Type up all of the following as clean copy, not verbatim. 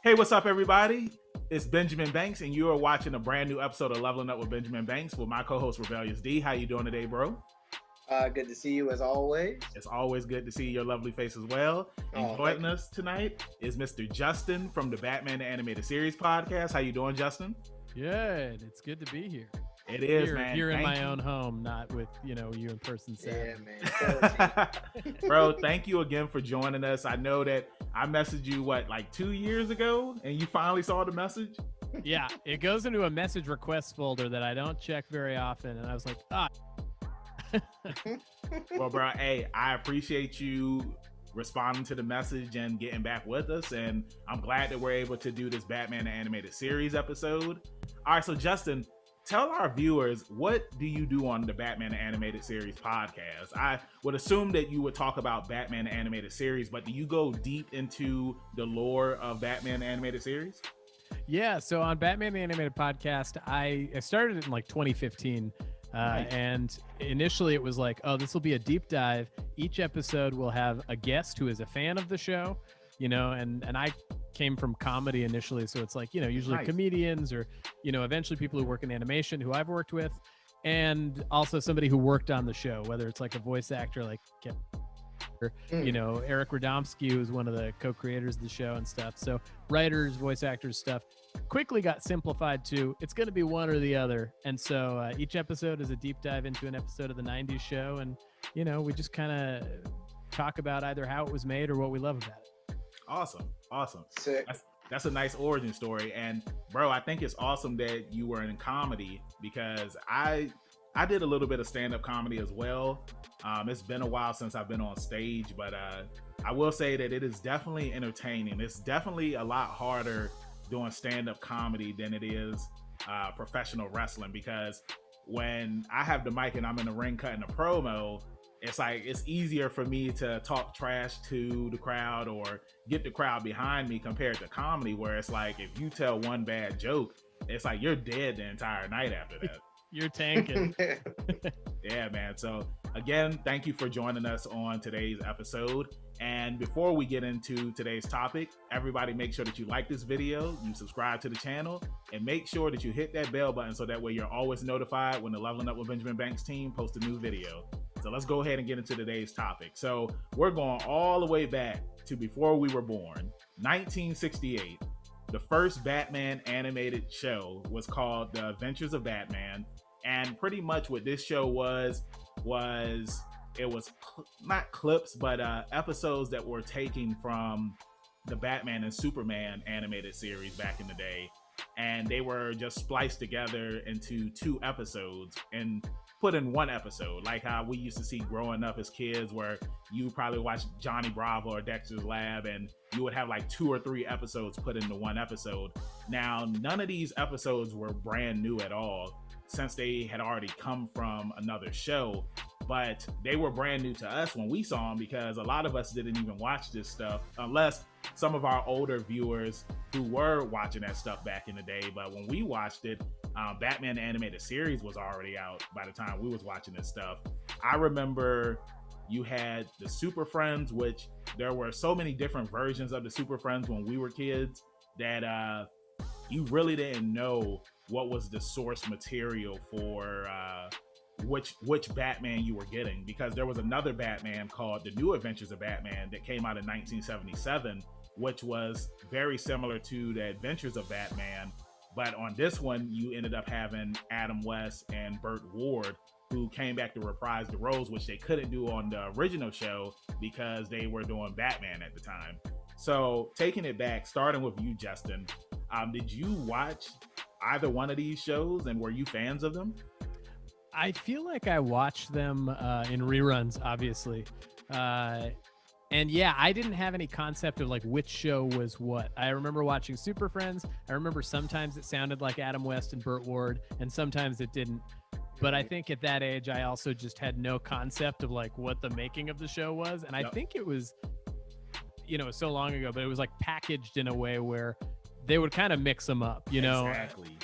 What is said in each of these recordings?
Hey, what's up, everybody? It's Benjamin Banks, and you are watching a brand new episode of Leveling Up with Benjamin Banks with my co-host Rebellious D. How you doing today, bro? Good to see you as always. It's always good to see your lovely face as well. And joining us tonight is Mr. Justin from the Batman the Animated Series podcast. How you doing, Justin? Good. It's good to be here. It is, man. Here in my own home, not with, you in person. Yeah, man. Bro, thank you again for joining us. I know that I messaged you, like 2 years ago, and you finally saw the message? Yeah, it goes into a message request folder that I don't check very often, and I was like, Well, bro, hey, I appreciate you responding to the message and getting back with us, and I'm glad that we're able to do this Batman the Animated Series episode. All right, so Justin, tell our viewers, what do you do on the Batman the Animated Series podcast? I would assume that you would talk about Batman the Animated Series, but do you go deep into the lore of Batman the Animated Series? Yeah, so on Batman the Animated Podcast, I started it in like 2015. Nice. And initially it was like, this will be a deep dive. Each episode will have a guest who is a fan of the show, and I came from comedy initially. So it's like, usually nice. Comedians or, eventually people who work in animation who I've worked with, and also somebody who worked on the show, whether it's like a voice actor, like, Eric Radomski, who's one of the co-creators of the show and stuff. So writers, voice actors, stuff quickly got simplified to it's going to be one or the other. And so each episode is a deep dive into an episode of the 90s show. And, we just kind of talk about either how it was made or what we love about it. Awesome. Sick. That's a nice origin story. And bro, I think it's awesome that you were in comedy, because I did a little bit of stand-up comedy as well. It's been a while since I've been on stage, but I will say that it is definitely entertaining. It's definitely a lot harder doing stand-up comedy than it is professional wrestling, because when I have the mic and I'm in the ring cutting a promo, it's like it's easier for me to talk trash to the crowd or get the crowd behind me compared to comedy, where it's like if you tell one bad joke, it's like you're dead the entire night after that. You're tanking. Yeah, man. So again, thank you for joining us on today's episode. And before we get into today's topic, everybody make sure that you like this video, you subscribe to the channel, and make sure that you hit that bell button so that way you're always notified when the Leveling Up with Benjamin Banks team posts a new video. So let's go ahead and get into today's topic. So we're going all the way back to before we were born, 1968. The first Batman animated show was called The Adventures of Batman. And pretty much what this show was not clips, but episodes that were taken from the Batman and Superman animated series back in the day. And they were just spliced together into 2 episodes and put in one episode, like how we used to see growing up as kids, where you probably watch Johnny Bravo or Dexter's Lab, and you would have like 2 or 3 episodes put into one episode. Now, none of these episodes were brand new at all, since they had already come from another show, but they were brand new to us when we saw them, because a lot of us didn't even watch this stuff, unless some of our older viewers who were watching that stuff back in the day. But when we watched it, Batman the Animated Series was already out by the time we was watching this stuff. I remember you had the Super Friends, which there were so many different versions of the Super Friends when we were kids that you really didn't know what was the source material for which Batman you were getting, because there was another Batman called The New Adventures of Batman that came out in 1977, which was very similar to The Adventures of Batman. But on this one, you ended up having Adam West and Burt Ward, who came back to reprise the roles, which they couldn't do on the original show because they were doing Batman at the time. So taking it back, starting with you, Justin, did you watch either one of these shows, and were you fans of them? I feel like I watched them in reruns, obviously. And yeah, I didn't have any concept of like which show was what. I remember watching Super Friends. I remember sometimes it sounded like Adam West and Burt Ward, and sometimes it didn't. But I think at that age, I also just had no concept of like what the making of the show was. And I think it was, so long ago, but it was like packaged in a way where they would kind of mix them up, Exactly.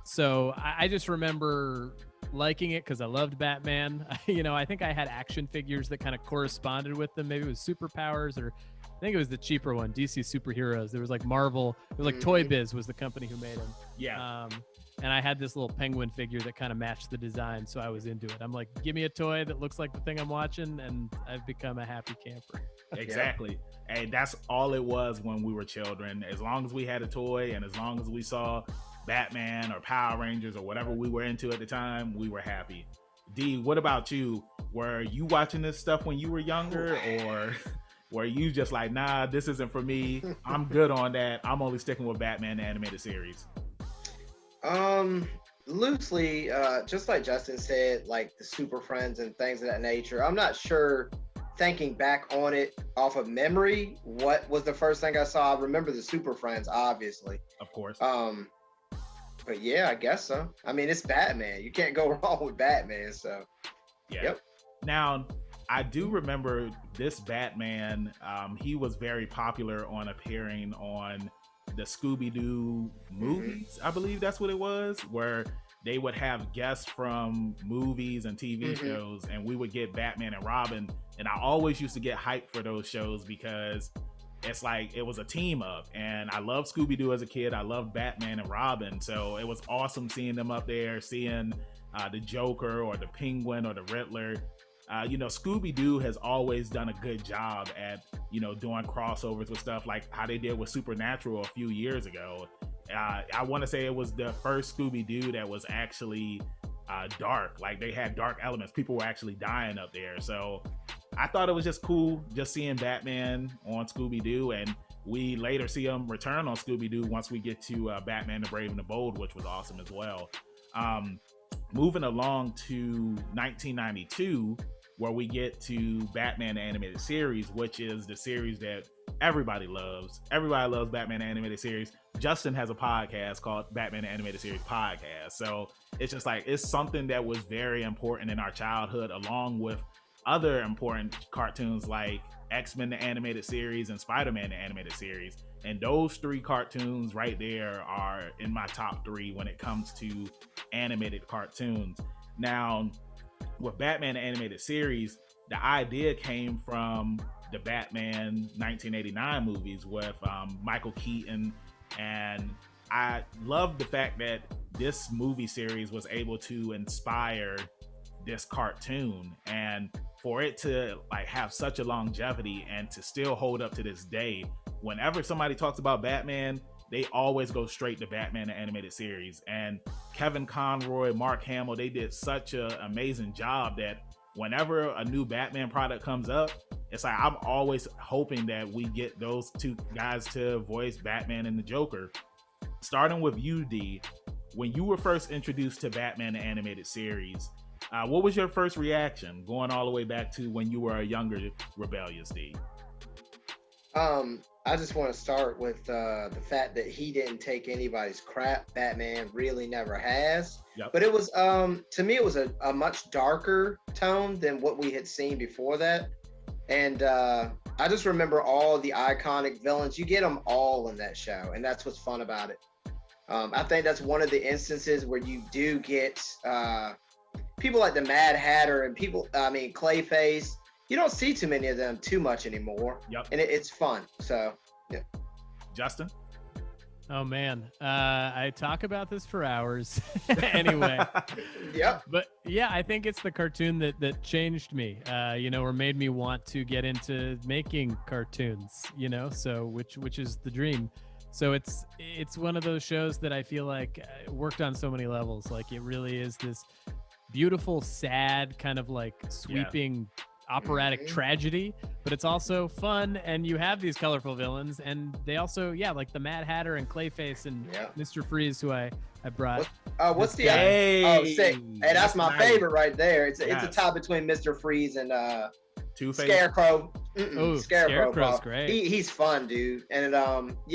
So I just remember liking it because I loved Batman. I think I had action figures that kind of corresponded with them. Maybe it was superpowers, or I think it was the cheaper one, DC Superheroes. There was like Marvel. It was like Toy Biz was the company who made them. Yeah. And I had this little penguin figure that kind of matched the design, so I was into it. I'm like, give me a toy that looks like the thing I'm watching, and I've become a happy camper. Exactly. And that's all it was when we were children. As long as we had a toy and as long as we saw Batman or Power Rangers or whatever we were into at the time, we were happy. D, what about you? Were you watching this stuff when you were younger, or were you just like, nah, this isn't for me, I'm good on that, I'm only sticking with Batman the animated series? Loosely, just like Justin said, like the Super Friends and things of that nature. I'm not sure, thinking back on it off of memory, what was the first thing I saw. I remember the Super Friends, obviously. Of course. But yeah, I guess so. I mean, it's Batman. You can't go wrong with Batman, so. Yeah. Yep. Now, I do remember this Batman. He was very popular on appearing on the Scooby-Doo movies. I believe that's what it was, where they would have guests from movies and TV shows, and we would get Batman and Robin. And I always used to get hyped for those shows because it's like it was a team up, and I loved Scooby-Doo as a kid. I loved Batman and Robin, so it was awesome seeing them up there, seeing the Joker or the Penguin or the Riddler. Scooby-Doo has always done a good job at, doing crossovers with stuff like how they did with Supernatural a few years ago. I want to say it was the first Scooby-Doo that was actually dark. Like, they had dark elements. People were actually dying up there. So I thought it was just cool just seeing Batman on Scooby-Doo, and we later see him return on Scooby-Doo once we get to Batman the Brave and the Bold, which was awesome as well. Moving along to 1992, where we get to Batman the Animated Series, which is the series that everybody loves. Everybody loves Batman the Animated Series. Justin has a podcast called Batman the Animated Series Podcast. So it's just like, it's something that was very important in our childhood, along with other important cartoons like X-Men the Animated Series and Spider-Man the Animated Series. And those three cartoons right there are in my top three when it comes to animated cartoons. Now, with Batman the Animated Series, the idea came from the Batman 1989 movies with Michael Keaton, and I love the fact that this movie series was able to inspire this cartoon, and for it to like have such a longevity and to still hold up to this day. Whenever somebody talks about Batman, they always go straight to Batman the Animated Series. And Kevin Conroy, Mark Hamill, they did such an amazing job that whenever a new Batman product comes up, it's like I'm always hoping that we get those two guys to voice Batman and the Joker. Starting with you, D, when you were first introduced to Batman the Animated Series, what was your first reaction, going all the way back to when you were a younger rebellious D? I just want to start with the fact that he didn't take anybody's crap. Batman really never has. Yep. But it was, to me, it was a much darker tone than what we had seen before that. And I just remember all the iconic villains. You get them all in that show, and that's what's fun about it. I think that's one of the instances where you do get people like the Mad Hatter and Clayface. You don't see too many of them too much anymore. Yep. And it's fun. So, yeah. Justin? Oh, man. I talk about this for hours. Anyway. Yep. But yeah, I think it's the cartoon that changed me, or made me want to get into making cartoons, so which is the dream. So it's one of those shows that I feel like worked on so many levels. Like, it really is this beautiful, sad, kind of like sweeping operatic tragedy, but it's also fun, and you have these colorful villains, and they also like the Mad Hatter and Clayface and Mr. Freeze, who I brought. What's the sick. Hey, that's my favorite right there. It's a tie between Mr. Freeze and Two-Face? Scarecrow. Scarecrow's great. He's fun, dude. And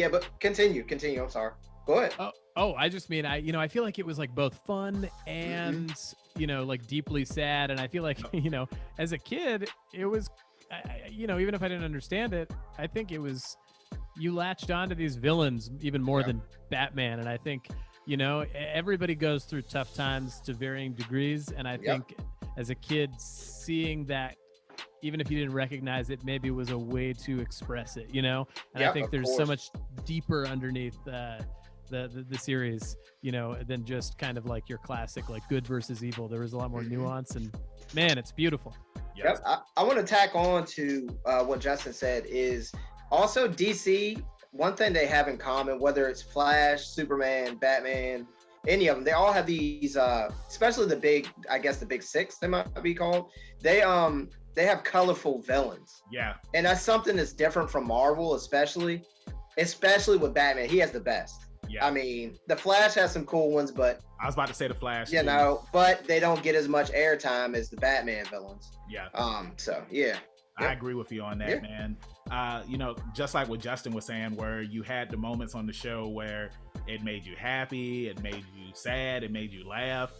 but continue. I'm sorry. Go ahead. I just mean, I feel like it was like both fun and like deeply sad, and I feel like as a kid it was even if I didn't understand it, I think it was, you latched onto these villains even more than Batman. And I think You know, everybody goes through tough times to varying degrees, and I think as a kid, seeing that, even if you didn't recognize it, maybe it was a way to express it, you know? And I think there's so much deeper underneath the series, you know, than just kind of like your classic, like good versus evil. There was a lot more nuance, and man, it's beautiful. Yep. I want to tack on to what Justin said is also DC. One thing they have in common, whether it's Flash, Superman, Batman, any of them, they all have these, especially the big, I guess the big six, they might be called. They have colorful villains. Yeah. And that's something that's different from Marvel, especially with Batman. He has the best. Yeah. I mean, the Flash has some cool ones, but I was about to say the Flash. You know, but they don't get as much airtime as the Batman villains. Yeah. So yeah. I agree with you on that, man. You know, just like what Justin was saying, where you had the moments on the show where it made you happy, it made you sad, it made you laugh.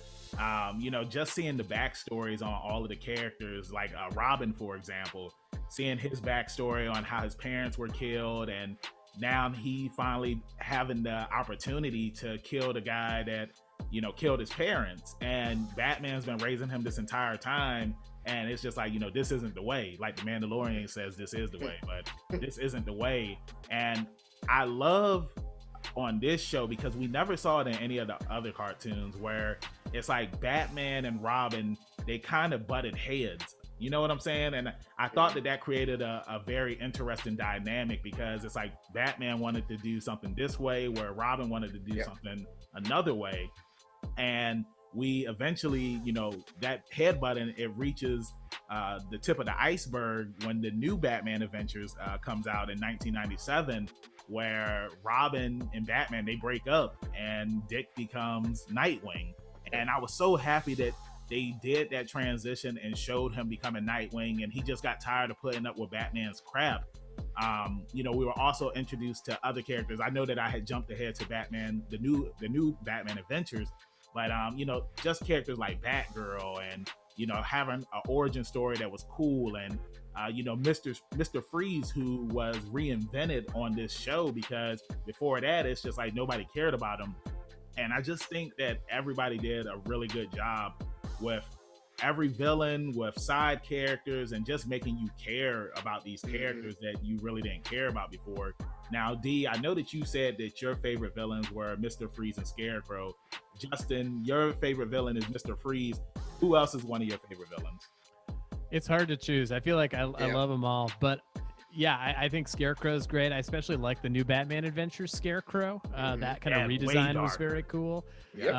You know, just seeing the backstories on all of the characters, like Robin, for example, seeing his backstory on how his parents were killed, and now he finally having the opportunity to kill the guy that, you know, killed his parents. And Batman's been raising him this entire time. And it's just like, you know, this isn't the way. Like the Mandalorian says, this is the way, but this isn't the way. And I love on this show, because we never saw it in any of the other cartoons, where it's like Batman and Robin, they kind of butted heads. You know what I'm saying? And I thought that created a very interesting dynamic, because it's like Batman wanted to do something this way, where Robin wanted to do something another way. And we eventually, you know, that headbutting, it reaches the tip of the iceberg when the new Batman Adventures comes out in 1997, where Robin and Batman, they break up and Dick becomes Nightwing. And I was so happy that they did that transition and showed him becoming Nightwing, and he just got tired of putting up with Batman's crap. You know, we were also introduced to other characters. I know that I had jumped ahead to Batman, the new Batman Adventures, but you know, just characters like Batgirl, and you know, having an origin story that was cool, and you know, Mr. Freeze, who was reinvented on this show, because before that, it's just like nobody cared about him. And I just think that everybody did a really good job with every villain, with side characters, and just making you care about these characters that you really didn't care about before. Now, D, I know that you said that your favorite villains were Mr. Freeze and Scarecrow. Justin, your favorite villain is Mr. Freeze. Who else is one of your favorite villains? It's hard to choose. I feel like I love them all, but yeah, I think Scarecrow's great. I especially like the new Batman Adventures Scarecrow. That kind of redesign was very cool. Yep.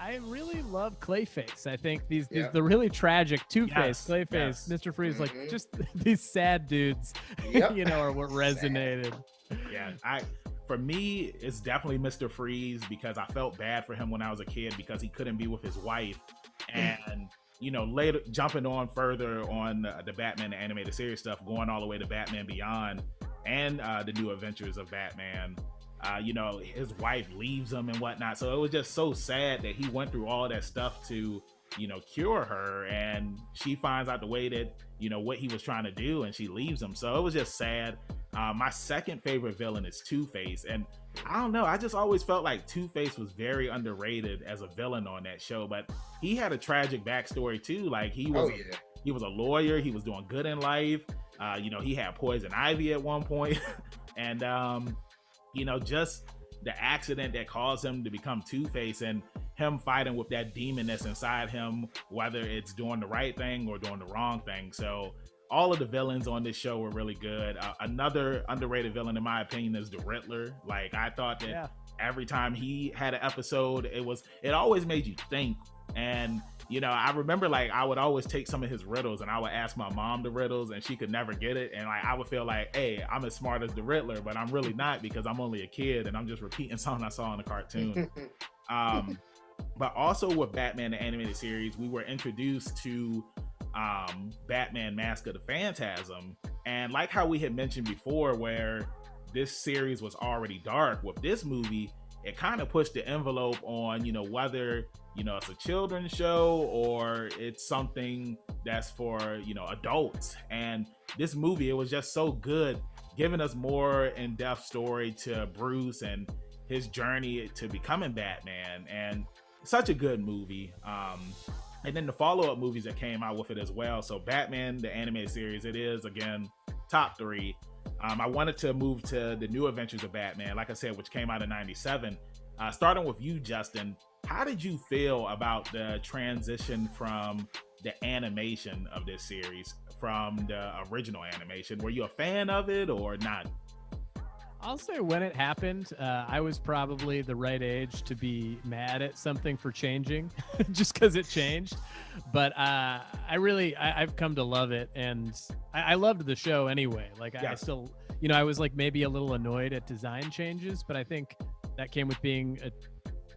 I really love Clayface. I think these the really tragic Two-Face, Clayface, Mr. Freeze, like just these sad dudes, you know, are what resonated. Yeah, for me, it's definitely Mr. Freeze, because I felt bad for him when I was a kid, because he couldn't be with his wife. And you know, later, jumping on further on the Batman animated series stuff, going all the way to Batman Beyond and the new adventures of Batman, you know, his wife leaves him and whatnot. So it was just so sad that he went through all that stuff to, you know, cure her, and she finds out the way that, you know, what he was trying to do, and she leaves him. So it was just sad. My second favorite villain is Two-Face, and I don't know, I just always felt like Two-Face was very underrated as a villain on that show, but he had a tragic backstory too. Like he was a lawyer, he was doing good in life. You know, he had poison ivy at one point. And you know, just the accident that caused him to become Two-Face, and him fighting with that demon that's inside him, whether it's doing the right thing or doing the wrong thing. So all of the villains on this show were really good. Another underrated villain, in my opinion, is the Riddler. Like, I thought that every time he had an episode, it always made you think. And you know, I remember, like, I would always take some of his riddles and I would ask my mom the riddles, and she could never get it. And like, I would feel like, hey, I'm as smart as the Riddler, but I'm really not, because I'm only a kid and I'm just repeating something I saw in the cartoon. But also with Batman the animated series, we were introduced to Batman Mask of the Phantasm. And like how we had mentioned before, where this series was already dark, with this movie, it kind of pushed the envelope on, you know, whether, you know, it's a children's show or it's something that's for, you know, adults. And this movie, it was just so good, giving us more in-depth story to Bruce and his journey to becoming Batman, and such a good movie. And then the follow-up movies that came out with it as well. So Batman, the animated series, it is, again, top 3. I wanted to move to the New Adventures of Batman, like I said, which came out in 97. Starting with you, Justin, how did you feel about the transition from the animation of this series from the original animation? Were you a fan of it or not? I'll say when it happened, I was probably the right age to be mad at something for changing just because it changed. But I've come to love it. And I loved the show anyway. Like I still, I was like maybe a little annoyed at design changes, but I think that came with being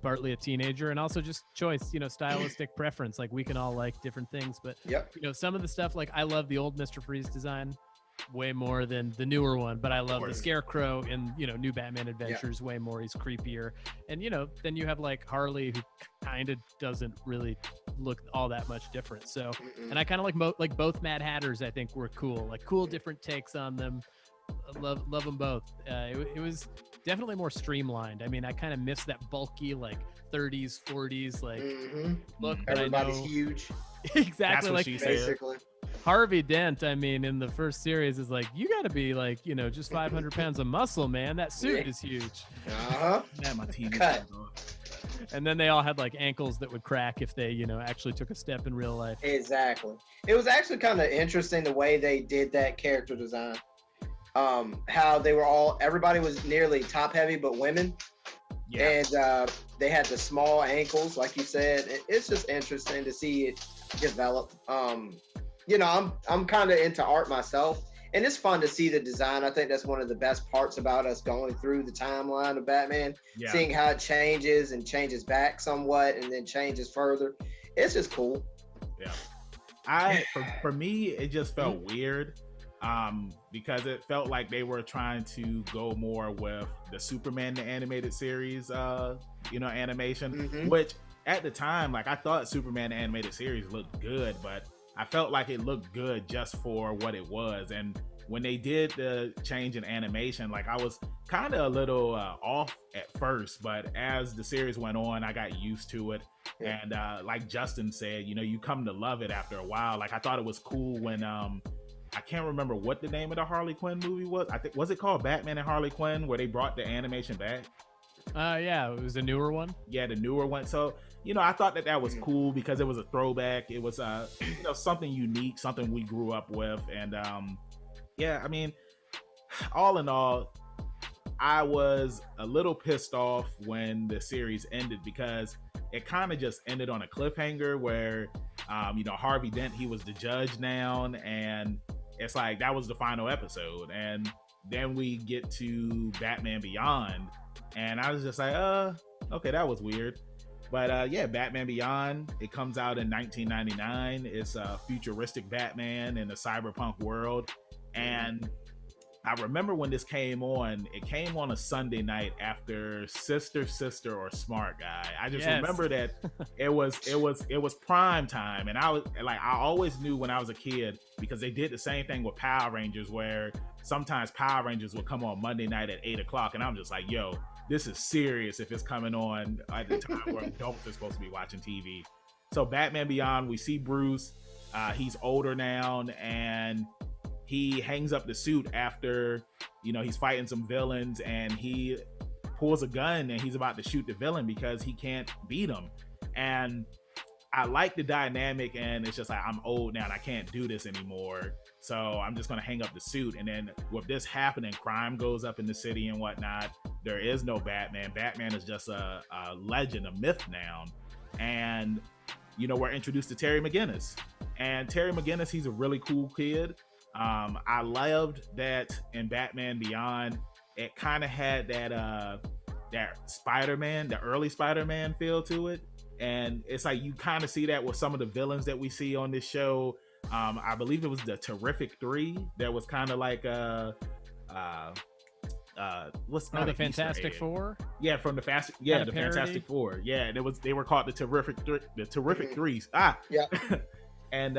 partly a teenager and also just choice, stylistic preference. Like we can all like different things, but some of the stuff, like I love the old Mr. Freeze design way more than the newer one, but I love the Scarecrow in New Batman Adventures way more. He's creepier, and then you have like Harley, who kind of doesn't really look all that much different. So and I kind of like both Mad Hatters. I think were cool, like cool different takes on them. Love them both. It was definitely more streamlined. I mean, I kind of miss that bulky like 30s 40s like look, but everybody's huge. Exactly. That's what like she said. Basically. Harvey Dent, I mean, in the first series is like, you got to be like, just 500 pounds of muscle, man. That suit is huge. Man, my team Cut. And then they all had like ankles that would crack if they, actually took a step in real life. Exactly. It was actually kind of interesting the way they did that character design. How they were everybody was nearly top heavy, but women. Yeah. And they had the small ankles, like you said. It's just interesting to see it develop. I'm kind of into art myself, and it's fun to see the design. I think that's one of the best parts about us going through the timeline of Batman, seeing how it changes and changes back somewhat and then changes further. It's just cool. Yeah. For me, it just felt weird because it felt like they were trying to go more with the Superman the animated series, animation, which at the time, like I thought Superman the animated series looked good, but I felt like it looked good just for what it was. And when they did the change in animation, like I was kind of a little off at first, but as the series went on, I got used to it. And like Justin said, you come to love it after a while. Like I thought it was cool when I can't remember what the name of the Harley Quinn movie was. I think, was it called Batman and Harley Quinn, where they brought the animation back? Yeah, it was a newer one. Yeah, the newer one. So, I thought that was cool because it was a throwback. It was, something unique, something we grew up with. And, I mean, all in all, I was a little pissed off when the series ended because it kind of just ended on a cliffhanger where, Harvey Dent, he was the judge now. And it's like, that was the final episode. And then we get to Batman Beyond. And I was just like, okay, that was weird. But Batman Beyond, it comes out in 1999. It's a futuristic Batman in a cyberpunk world. And I remember when this came on, it came on a Sunday night after Sister or Smart Guy. I just remember that it was prime time. And I was like, I always knew when I was a kid, because they did the same thing with Power Rangers, where sometimes Power Rangers would come on Monday night at 8:00. And I'm just like, yo, this is serious if it's coming on at the time where adults are supposed to be watching TV. So Batman Beyond, we see Bruce. He's older now, and he hangs up the suit after, he's fighting some villains, and he pulls a gun and he's about to shoot the villain because he can't beat him. And I like the dynamic, and it's just like, I'm old now and I can't do this anymore. So I'm just going to hang up the suit. And then with this happening, crime goes up in the city and whatnot. There is no Batman. Batman is just a legend, a myth now. And, we're introduced to Terry McGinnis. And Terry McGinnis, he's a really cool kid. I loved that in Batman Beyond, it kind of had that Spider-Man, the early Spider-Man feel to it. And it's like, you kind of see that with some of the villains that we see on this show. I believe it was the Terrific 3 that was kind of like what's the Fantastic Four? Yeah, from the Fantastic Four. Yeah, and they were called the Terrific Threes. And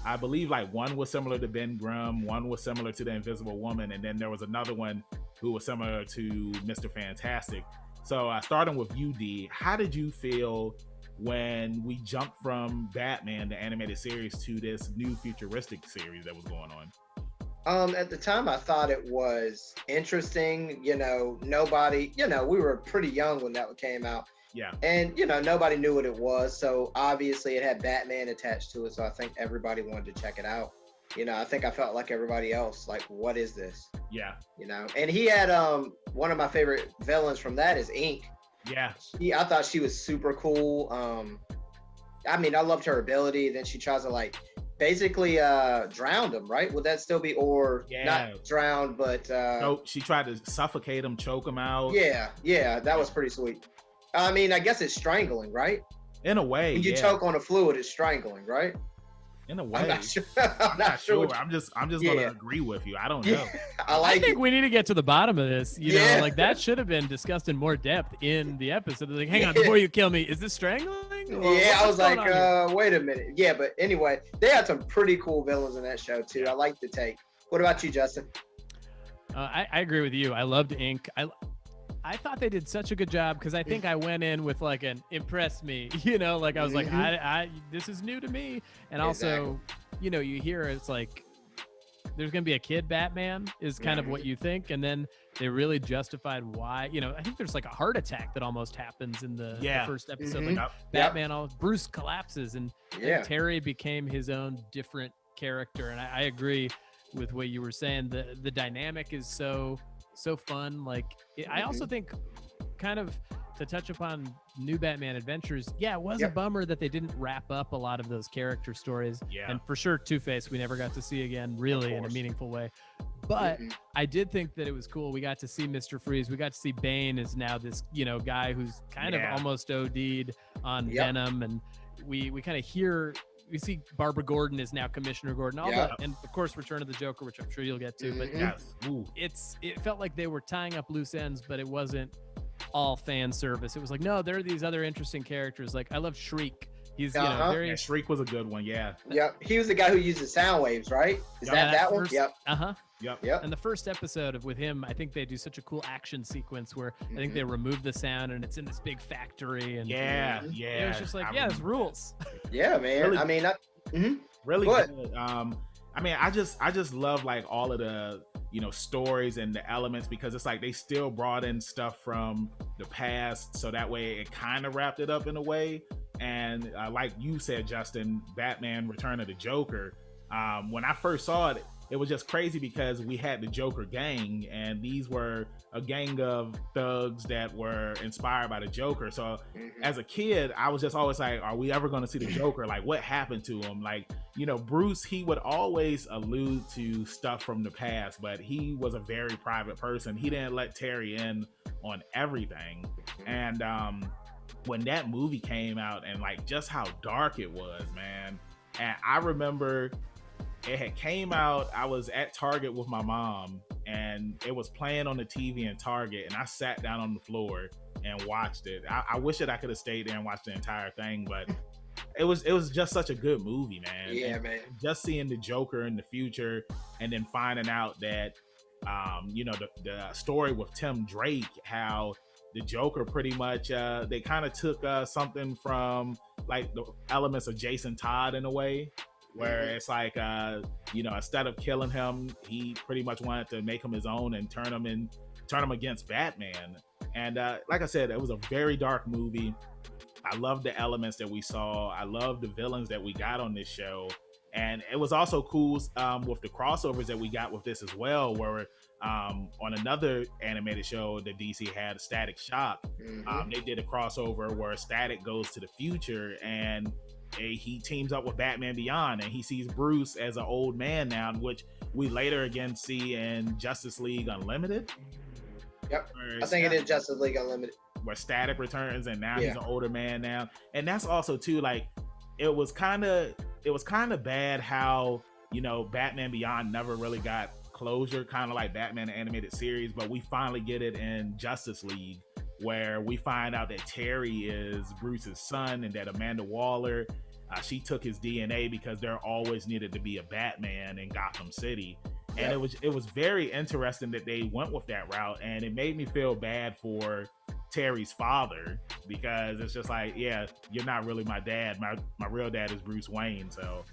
I believe like one was similar to Ben Grimm, one was similar to the Invisible Woman, and then there was another one who was similar to Mr. Fantastic. So starting with you, D, how did you feel when we jumped from Batman, the animated series, to this new futuristic series that was going on? At the time, I thought it was interesting. Nobody, we were pretty young when that came out. Yeah. And, nobody knew what it was. So obviously it had Batman attached to it. So I think everybody wanted to check it out. I think I felt like everybody else, like, what is this? Yeah. And he had one of my favorite villains from that is Ink. Yeah. I thought she was super cool. I loved her ability. Then she tries to like basically drown him, right? Would that still be, or not drowned, but no, she tried to suffocate him, choke him out. Yeah, that was pretty sweet. I guess it's strangling, right? In a way. When you choke on a fluid, it's strangling, right? In a way. I'm not sure. I'm not sure. I'm just gonna agree with you. I don't know. I think we need to get to the bottom of this. Like that should have been discussed in more depth in the episode. Like, hang on, before you kill me, is this strangling? I was like, wait a minute. Yeah, but anyway, they had some pretty cool villains in that show too. I like the take. What about you, Justin? I agree with you. I loved Ink. I thought they did such a good job because I think I went in with like an impress me, like I was like, I this is new to me. And also, you hear it's like there's going to be a kid Batman is kind of what you think. And then they really justified why, I think there's like a heart attack that almost happens in the first episode. Like Batman, Bruce collapses and Terry became his own different character. And I agree with what you were saying. The dynamic is so fun. Like I also think, kind of to touch upon New Batman Adventures, it was a bummer that they didn't wrap up a lot of those character stories. And for sure Two-Face we never got to see again really in a meaningful way, but I did think that it was cool. We got to see Mr. Freeze, we got to see Bane is now this guy who's kind of almost OD'd on Venom, and we kind of hear, we see Barbara Gordon is now Commissioner Gordon, and of course Return of the Joker, which I'm sure you'll get to. But it felt like they were tying up loose ends, but it wasn't all fan service. It was like, no, there are these other interesting characters. Like I love Shriek. He's very. Shriek was a good one. Yeah. Yep. He was the guy who uses sound waves, right? Is that one? Yep. Yep. And the first episode with him, I think they do such a cool action sequence where I think they remove the sound and it's in this big factory. And it was just like, it's rules. Yeah, man. Really, really good. I just love like all of the stories and the elements, because it's like they still brought in stuff from the past, so that way it kind of wrapped it up in a way. And like you said, Justin, Batman Return of the Joker, when I first saw it, it was just crazy because we had the Joker gang, and these were a gang of thugs that were inspired by the Joker. So as a kid, I was just always like, are we ever going to see the Joker? Like, what happened to him? Like, Bruce, he would always allude to stuff from the past, but he was a very private person. He didn't let Terry in on everything. And when that movie came out, and like just how dark it was, man. And I remember it had came out, I was at Target with my mom, and it was playing on the TV in Target, and I sat down on the floor and watched it. I wish that I could have stayed there and watched the entire thing, but it was just such a good movie, man. Yeah, and man. Just seeing the Joker in the future, and then finding out that the story with Tim Drake, how the Joker pretty much they kind of took something from like the elements of Jason Todd in a way, where it's like instead of killing him, he pretty much wanted to make him his own and turn him against Batman. And like I said, it was a very dark movie. I love the elements that we saw. I love the villains that we got on this show. And it was also cool with the crossovers that we got with this as well, where on another animated show that DC had, Static Shock, they did a crossover where Static goes to the future, and he teams up with Batman Beyond, and he sees Bruce as an old man now, which we later again see in Justice League Unlimited. Yep, I think it is Justice League Unlimited, where Static returns, and now he's an older man now. And that's also too, like, it was kind of bad how Batman Beyond never really got closure, kind of like Batman the Animated Series, but we finally get it in Justice League, where we find out that Terry is Bruce's son, and that Amanda Waller she took his DNA because there always needed to be a Batman in Gotham City. And Yep. it was very interesting that they went with that route, and it made me feel bad for Terry's father, because it's just like, yeah, you're not really my dad. My real dad is Bruce Wayne. So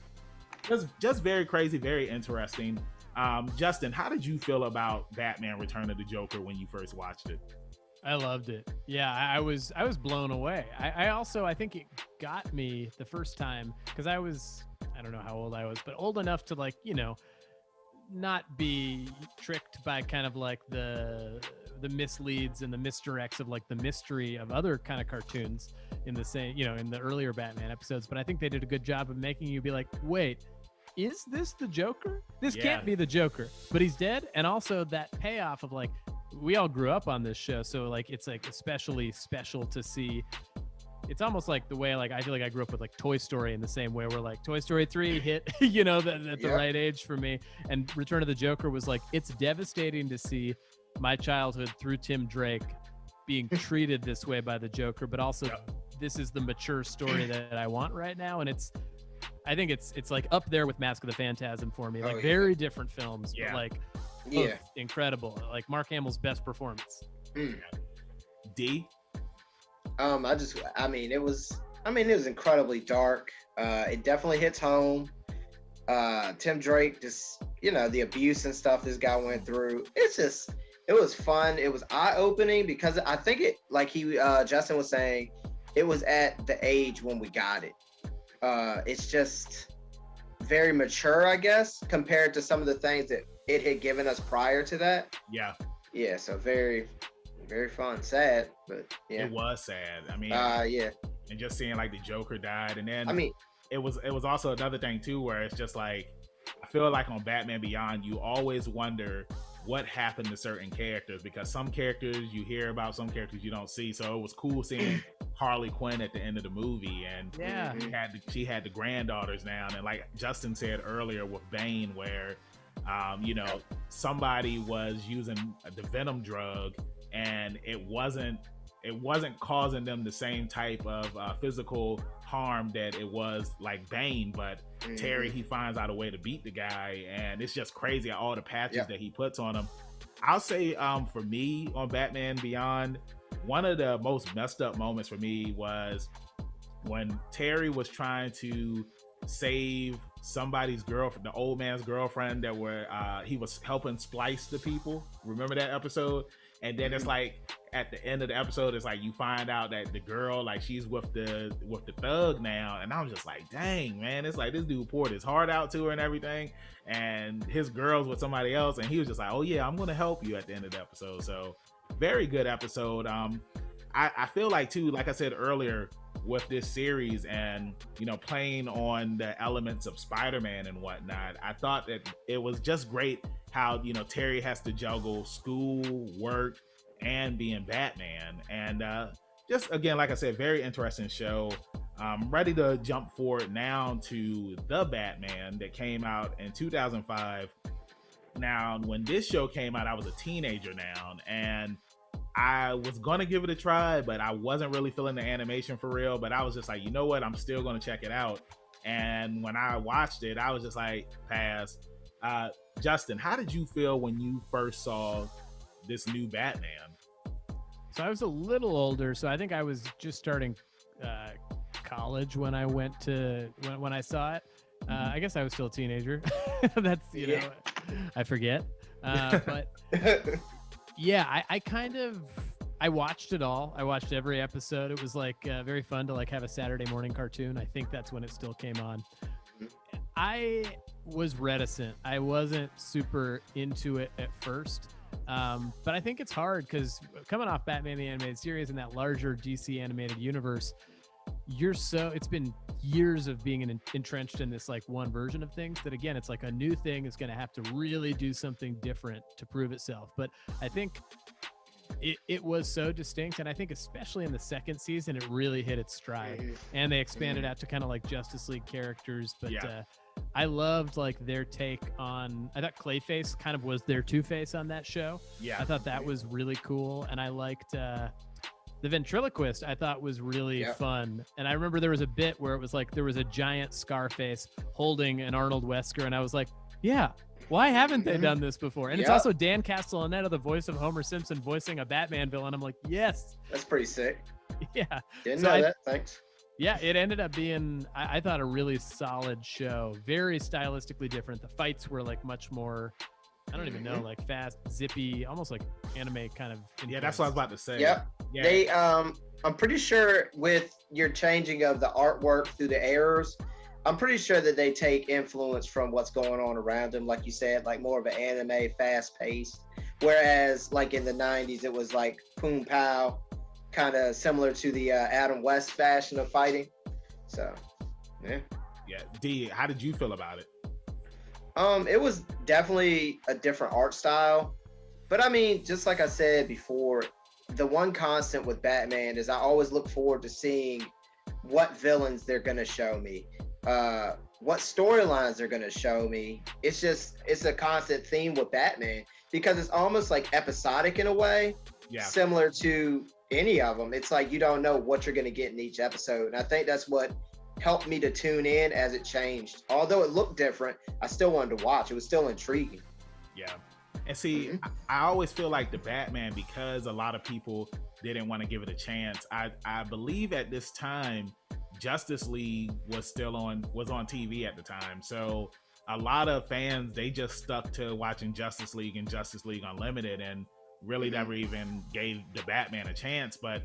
just very crazy, very interesting. Justin, how did you feel about Batman Return of the Joker when you first watched it? I loved it. Yeah, I was blown away. I think it got me the first time because I don't know how old I was, but old enough to like, not be tricked by kind of like the misleads and the misdirects of like the mystery of other kind of cartoons in the same, in the earlier Batman episodes. But I think they did a good job of making you be like, wait, is this the Joker? This can't be the Joker, but he's dead. And also that payoff of like, we all grew up on this show, so like it's like especially special to see. It's almost like the way like I feel like I grew up with like Toy Story in the same way, where like Toy Story 3 hit at the right age for me, and Return of the Joker was like, it's devastating to see my childhood through Tim Drake being treated this way by the Joker, but also this is the mature story that I want right now. And I think it's like up there with Mask of the Phantasm for me, like very different films, but like incredible, like Mark Hamill's best performance. D. It was incredibly dark. It definitely hits home. Tim Drake, just, the abuse and stuff this guy went through. It was fun. It was eye-opening because I think it, like Justin was saying, it was at the age when we got it. It's just very mature, I guess, compared to some of the things that it had given us prior to that. Yeah, so very, very fun. Sad, but yeah. It was sad. I mean, and just seeing like the Joker died, and then it was also another thing too, where it's just like, I feel like on Batman Beyond, you always wonder what happened to certain characters, because some characters you hear about, some characters you don't see. So it was cool seeing Harley Quinn at the end of the movie, and she had the granddaughters now, and like Justin said earlier with Bane, where somebody was using the Venom drug, and it wasn't causing them the same type of physical harm that it was like Bane, but Terry, he finds out a way to beat the guy, and it's just crazy all the patches that he puts on him. I'll say for me on Batman Beyond, one of the most messed up moments for me was when Terry was trying to save somebody's girlfriend, the old man's girlfriend, that were he was helping splice the people. Remember that episode? And then it's like at the end of the episode, it's like you find out that the girl, like, she's with the thug now, and I was just like, dang, man, it's like this dude poured his heart out to her and everything, and his girl's with somebody else, and he was just like, oh yeah, I'm gonna help you at the end of the episode. So very good episode. I feel like too, like I said earlier, with this series and playing on the elements of Spider-Man and whatnot, I thought that it was just great how Terry has to juggle school, work, and being Batman. And just again, like I said, very interesting show. I'm ready to jump forward now to The Batman that came out in 2005. Now, when this show came out, I was a teenager now, and I was going to give it a try, but I wasn't really feeling the animation for real. But I was just like, you know what? I'm still going to check it out. And when I watched it, I was just like, pass. Justin, how did you feel when you first saw this new Batman? So I was a little older, so I think I was just starting college when I went to when I saw it. I guess I was still a teenager. That's I forget. But yeah, I watched it all. I watched every episode. It was like very fun to like have a Saturday morning cartoon. I think that's when it still came on. I was reticent. I wasn't super into it at first. But I think it's hard because coming off Batman the Animated Series and that larger DC animated universe, it's been years of being entrenched in this like one version of things that, again, it's like a new thing is going to have to really do something different to prove itself. But I think it was so distinct, and I think especially in the second season it really hit its stride, and they expanded out to kind of like Justice League characters. But I loved like their take on, I thought Clayface kind of was their Two-Face on that show. I thought that was really cool, and I liked The ventriloquist I thought was really fun. And I remember there was a bit where it was like there was a giant Scarface holding an Arnold Wesker. And I was like, yeah, why haven't they done this before? And it's also Dan Castellaneta, the voice of Homer Simpson, voicing a Batman villain. I'm like, yes. That's pretty sick. Yeah. Didn't know that. Thanks. Yeah, it ended up being, I thought, a really solid show. Very stylistically different. The fights were like much more, I don't even know, like fast, zippy, almost like anime kind of. Yeah, that's what I was about to say. Yep. Yeah. They, I'm pretty sure with your changing of the artwork through the errors, I'm pretty sure that they take influence from what's going on around them. Like you said, like more of an anime, fast paced. Whereas like in the 90s, it was like Poom Pow, kind of similar to the Adam West fashion of fighting. So, yeah. Yeah. D, how did you feel about it? It was definitely a different art style. But I mean, just like I said before, the one constant with Batman is I always look forward to seeing what villains they're going to show me, what storylines they're going to show me. It's a constant theme with Batman because it's almost like episodic in a way, similar to any of them. It's like you don't know what you're going to get in each episode. And I think that's what helped me to tune in as it changed. Although it looked different, I still wanted to watch. It was still intriguing. Yeah. And see, I always feel like the Batman, because a lot of people didn't want to give it a chance. I believe at this time, Justice League was on TV at the time. So a lot of fans, they just stuck to watching Justice League and Justice League Unlimited and really never even gave the Batman a chance. But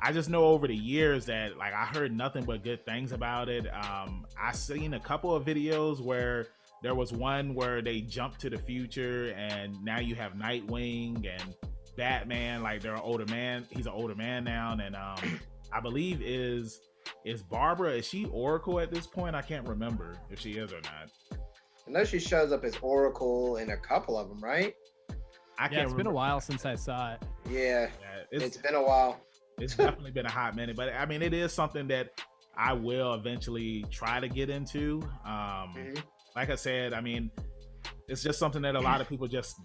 I just know over the years that like I heard nothing but good things about it. I seen a couple of videos where there was one where they jumped to the future and now you have Nightwing and Batman, like they're an older man. He's an older man now. And I believe is Barbara, is she Oracle at this point? I can't remember if she is or not. I know she shows up as Oracle in a couple of them, right? It's been a while since I saw it. Yeah, it's been a while. It's definitely been a hot minute, but I mean, it is something that I will eventually try to get into. Like I said, I mean, it's just something that a lot of people just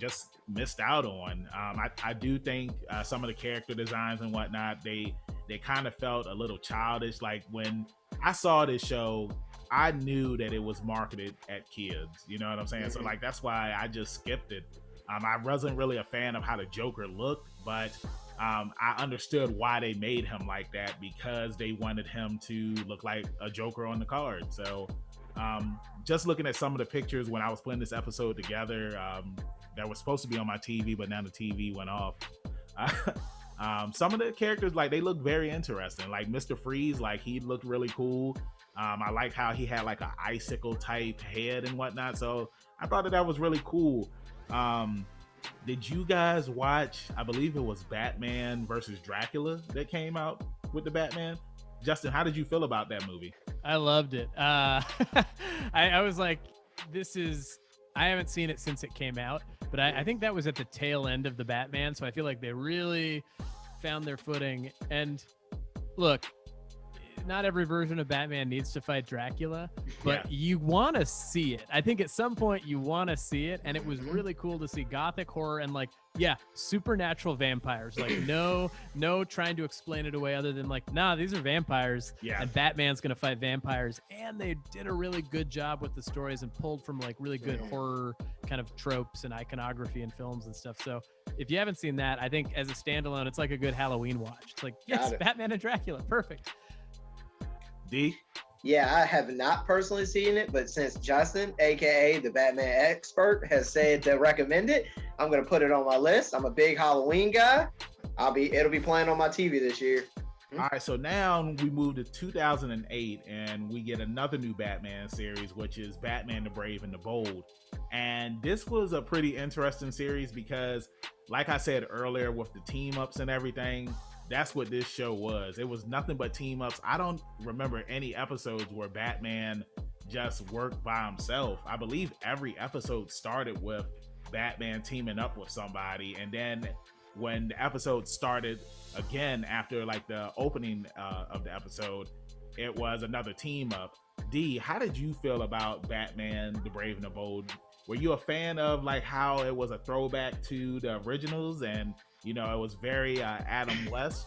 missed out on. I do think some of the character designs and whatnot, they kind of felt a little childish. Like when I saw this show, I knew that it was marketed at kids. You know what I'm saying? So like that's why I just skipped it. I wasn't really a fan of how the Joker looked, but I understood why they made him like that, because they wanted him to look like a Joker on the card. So just looking at some of the pictures when I was putting this episode together, that was supposed to be on my TV, but now the TV went off. Some of the characters, like, they look very interesting. Like Mr. Freeze, like, he looked really cool. I like how he had like an icicle type head and whatnot. So I thought that was really cool. Did you guys watch, I believe it was Batman versus Dracula that came out with the Batman? Justin, how did you feel about that movie? I loved it. I was like, I haven't seen it since it came out, but I think that was at the tail end of the Batman. So I feel like they really found their footing. And look, not every version of Batman needs to fight Dracula, but you want to see it. I think at some point you want to see it, and it was really cool to see gothic horror and like, supernatural vampires. Like no trying to explain it away other than like, nah, these are vampires, and Batman's gonna fight vampires. And they did a really good job with the stories and pulled from like really good horror kind of tropes and iconography in films and stuff. So if you haven't seen that, I think as a standalone, it's like a good Halloween watch. It's like, yes, Batman and Dracula, perfect. D? Yeah, I have not personally seen it, but since Justin, aka the Batman expert, has said to recommend it, I'm gonna put it on my list. I'm a big Halloween guy. It'll be playing on my TV this year. All right, so now we move to 2008 and we get another new Batman series, which is Batman the Brave and the Bold. And this was a pretty interesting series because, like I said earlier, with the team ups and everything, that's what this show was. It was nothing but team ups. I don't remember any episodes where Batman just worked by himself. I believe every episode started with Batman teaming up with somebody, and then when the episode started again after like the opening of the episode, it was another team up. D, how did you feel about Batman the Brave and the Bold? Were you a fan of like how it was a throwback to the originals, and it was very Adam West,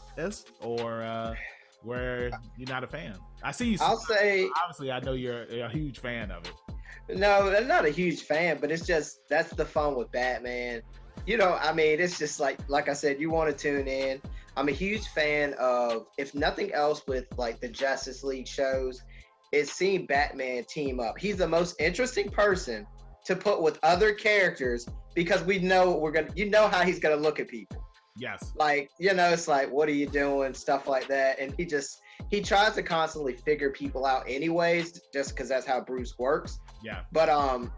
or where you're not a fan. I see you. I'll say, obviously, I know you're a huge fan of it. no, I'm not a huge fan, but it's just that's the fun with Batman. I mean, it's just like I said, you want to tune in. I'm a huge fan of, if nothing else, with like the Justice League shows, is seeing Batman team up. He's the most interesting person to put with other characters because we know how he's gonna look at people. Yes. Like, it's like, what are you doing? Stuff like that. And he tries to constantly figure people out anyways, just because that's how Bruce works. Yeah. But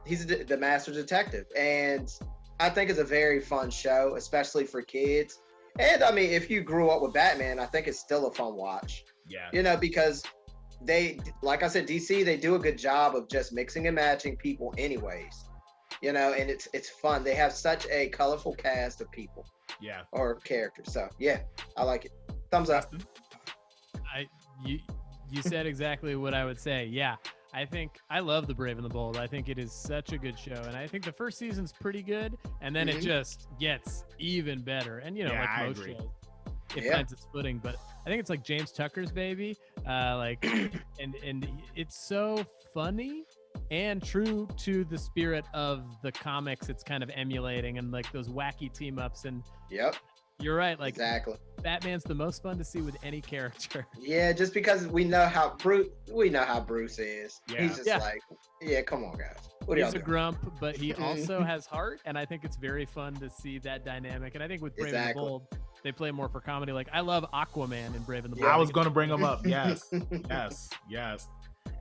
he's the master detective. And I think it's a very fun show, especially for kids. And I mean, if you grew up with Batman, I think it's still a fun watch. Yeah. Because they, like I said, DC, they do a good job of just mixing and matching people anyways. And it's fun. They have such a colorful cast of people. Yeah. Or characters. So yeah, I like it. Thumbs up. You said exactly what I would say. Yeah. I love The Brave and the Bold. I think it is such a good show. And I think the first season's pretty good. And then it just gets even better. And like most shows, it finds its footing. But I think it's like James Tucker's baby. And it's so funny and true to the spirit of the comics it's kind of emulating, and like those wacky team ups. And you're right, like exactly, Batman's the most fun to see with any character. Yeah, just because we know how Bruce is. Yeah. He's just like, come on guys, he's a grump, but he also has heart, and I think it's very fun to see that dynamic. And I think with Brave and the Bold, they play more for comedy. Like, I love Aquaman in Brave and the Bold. I was going to bring him up. Yes. Yes.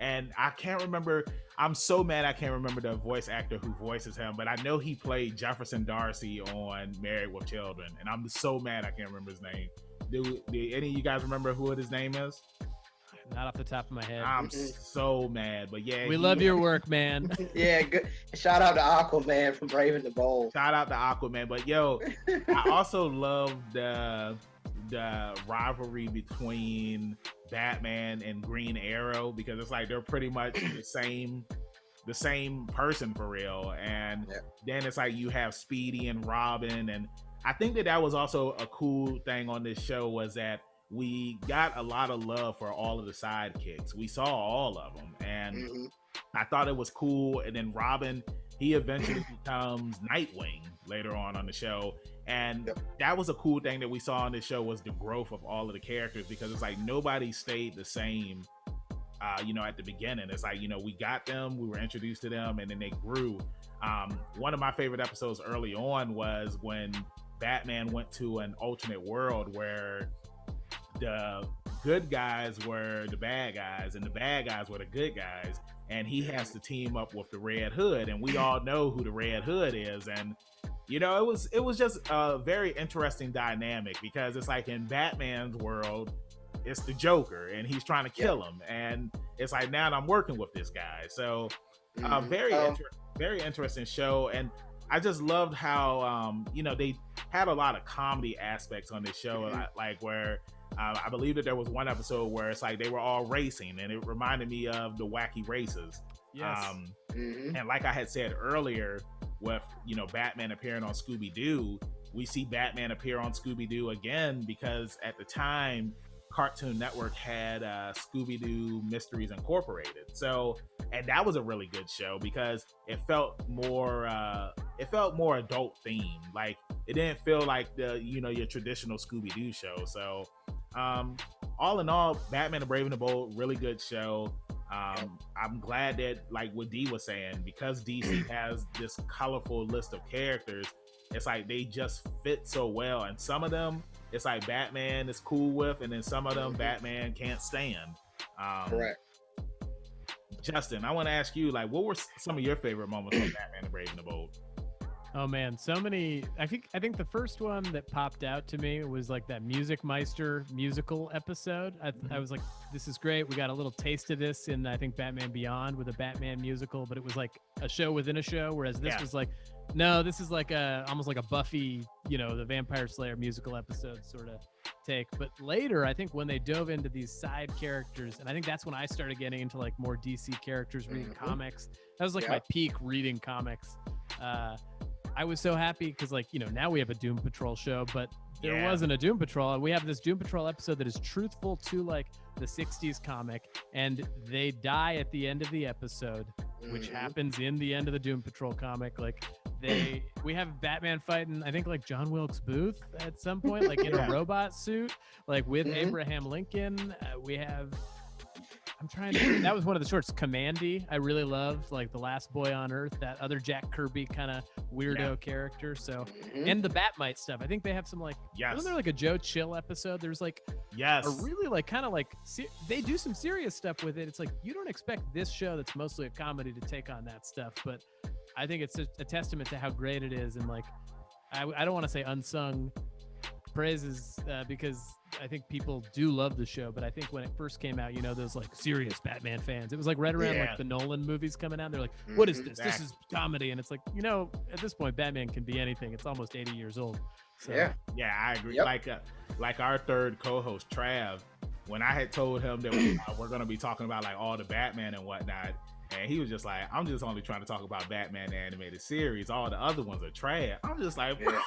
And I can't remember. I'm so mad I can't remember the voice actor who voices him, but I know he played Jefferson Darcy on Married with Children, and I'm so mad I can't remember his name. Do any of you guys remember who his name is? Not off the top of my head. I'm so mad, but yeah. We love your work, man. Yeah, good. Shout out to Aquaman from Brave and the Bold. Shout out to Aquaman, but yo, I also love the rivalry between Batman and Green Arrow, because it's like they're pretty much the same person for real. And then it's like you have Speedy and Robin, and I think that was also a cool thing on this show, was that we got a lot of love for all of the sidekicks. We saw all of them, and I thought it was cool. And then Robin, he eventually becomes Nightwing later on the show. And that was a cool thing that we saw on this show, was the growth of all of the characters, because it's like nobody stayed the same, at the beginning. It's like, we got them, we were introduced to them, and then they grew. One of my favorite episodes early on was when Batman went to an alternate world where the good guys were the bad guys and the bad guys were the good guys, and he has to team up with the Red Hood, and we all know who the Red Hood is. And it was just a very interesting dynamic, because it's like in Batman's world, it's the Joker and he's trying to kill him, and it's like, now I'm working with this guy. So very interesting show. And I just loved how they had a lot of comedy aspects on this show, like where I believe that there was one episode where it's like they were all racing, and it reminded me of the Wacky Races. Yes. And like I had said earlier, with Batman appearing on Scooby-Doo, we see Batman appear on Scooby-Doo again, because at the time Cartoon Network had Scooby-Doo Mysteries Incorporated. So, and that was a really good show, because it felt more adult themed. Like, it didn't feel like your traditional Scooby-Doo show. So all in all, Batman and Brave and the Bold, really good show. I'm glad that, like what D was saying, because DC has this colorful list of characters, it's like they just fit so well. And some of them, it's like Batman is cool with, and then some of them Batman can't stand. Correct. Justin, I want to ask you, like, what were some of your favorite moments from Batman and Brave and the Bold? Oh man, so many. I think the first one that popped out to me was like that Music Meister musical episode. I was like, this is great. We got a little taste of this in, I think, Batman Beyond, with a Batman musical, but it was like a show within a show, whereas this was like, no, this is like almost like a Buffy, the Vampire Slayer musical episode sort of take. But later, I think when they dove into these side characters, and I think that's when I started getting into like more DC characters, reading comics. That was like my peak reading comics. I was so happy because, like, now we have a Doom Patrol show, but there Yeah. wasn't a Doom Patrol. And we have this Doom Patrol episode that is truthful to like the 60s comic, and they die at the end of the episode, which happens in the end of the Doom Patrol comic. Like, we have Batman fighting, I think, like John Wilkes Booth at some point, like in a robot suit, like with Abraham Lincoln. We have, that was one of the shorts, Commandy. I really loved, like The Last Boy on Earth, that other Jack Kirby kind of weirdo character. So, and the Batmite stuff. I think they have some, like, wasn't there like a Joe Chill episode? There's like a really like kind of like they do some serious stuff with it. It's like you don't expect this show that's mostly a comedy to take on that stuff, but I think it's a testament to how great it is. And like, I don't want to say unsung praises because I think people do love the show, but I think when it first came out, those like serious Batman fans, it was like right around like the Nolan movies coming out. They're like, what is this? This is comedy. And it's like, at this point, Batman can be anything. It's almost 80 years old. So. Yeah, I agree. Like our third co-host, Trav, when I had told him that we're going to be talking about like all the Batman and whatnot, and he was just like, I'm just only trying to talk about Batman the animated series. All the other ones are trash. I'm just like, bro.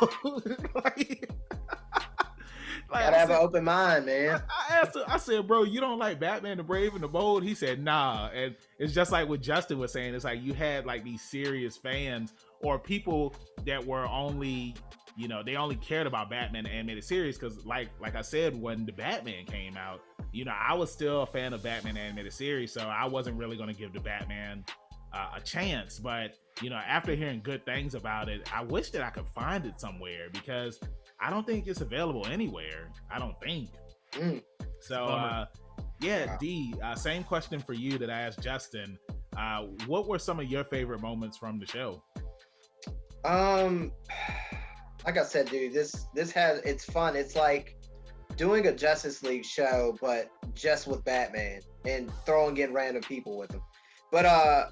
Gotta have an open mind, man. I asked him, I said, bro, you don't like Batman the Brave and the Bold? He said, nah. And it's just like what Justin was saying. It's like you had like these serious fans or people that were only, they only cared about Batman the animated series because like I said, when the Batman came out, I was still a fan of Batman the animated series, so I wasn't really going to give the Batman a chance. But, after hearing good things about it, I wish that I could find it somewhere because I don't think it's available anywhere. I don't think. So, D, same question for you that I asked Justin. What were some of your favorite moments from the show? Like I said, dude, it's fun. It's like doing a Justice League show, but just with Batman and throwing in random people with him. But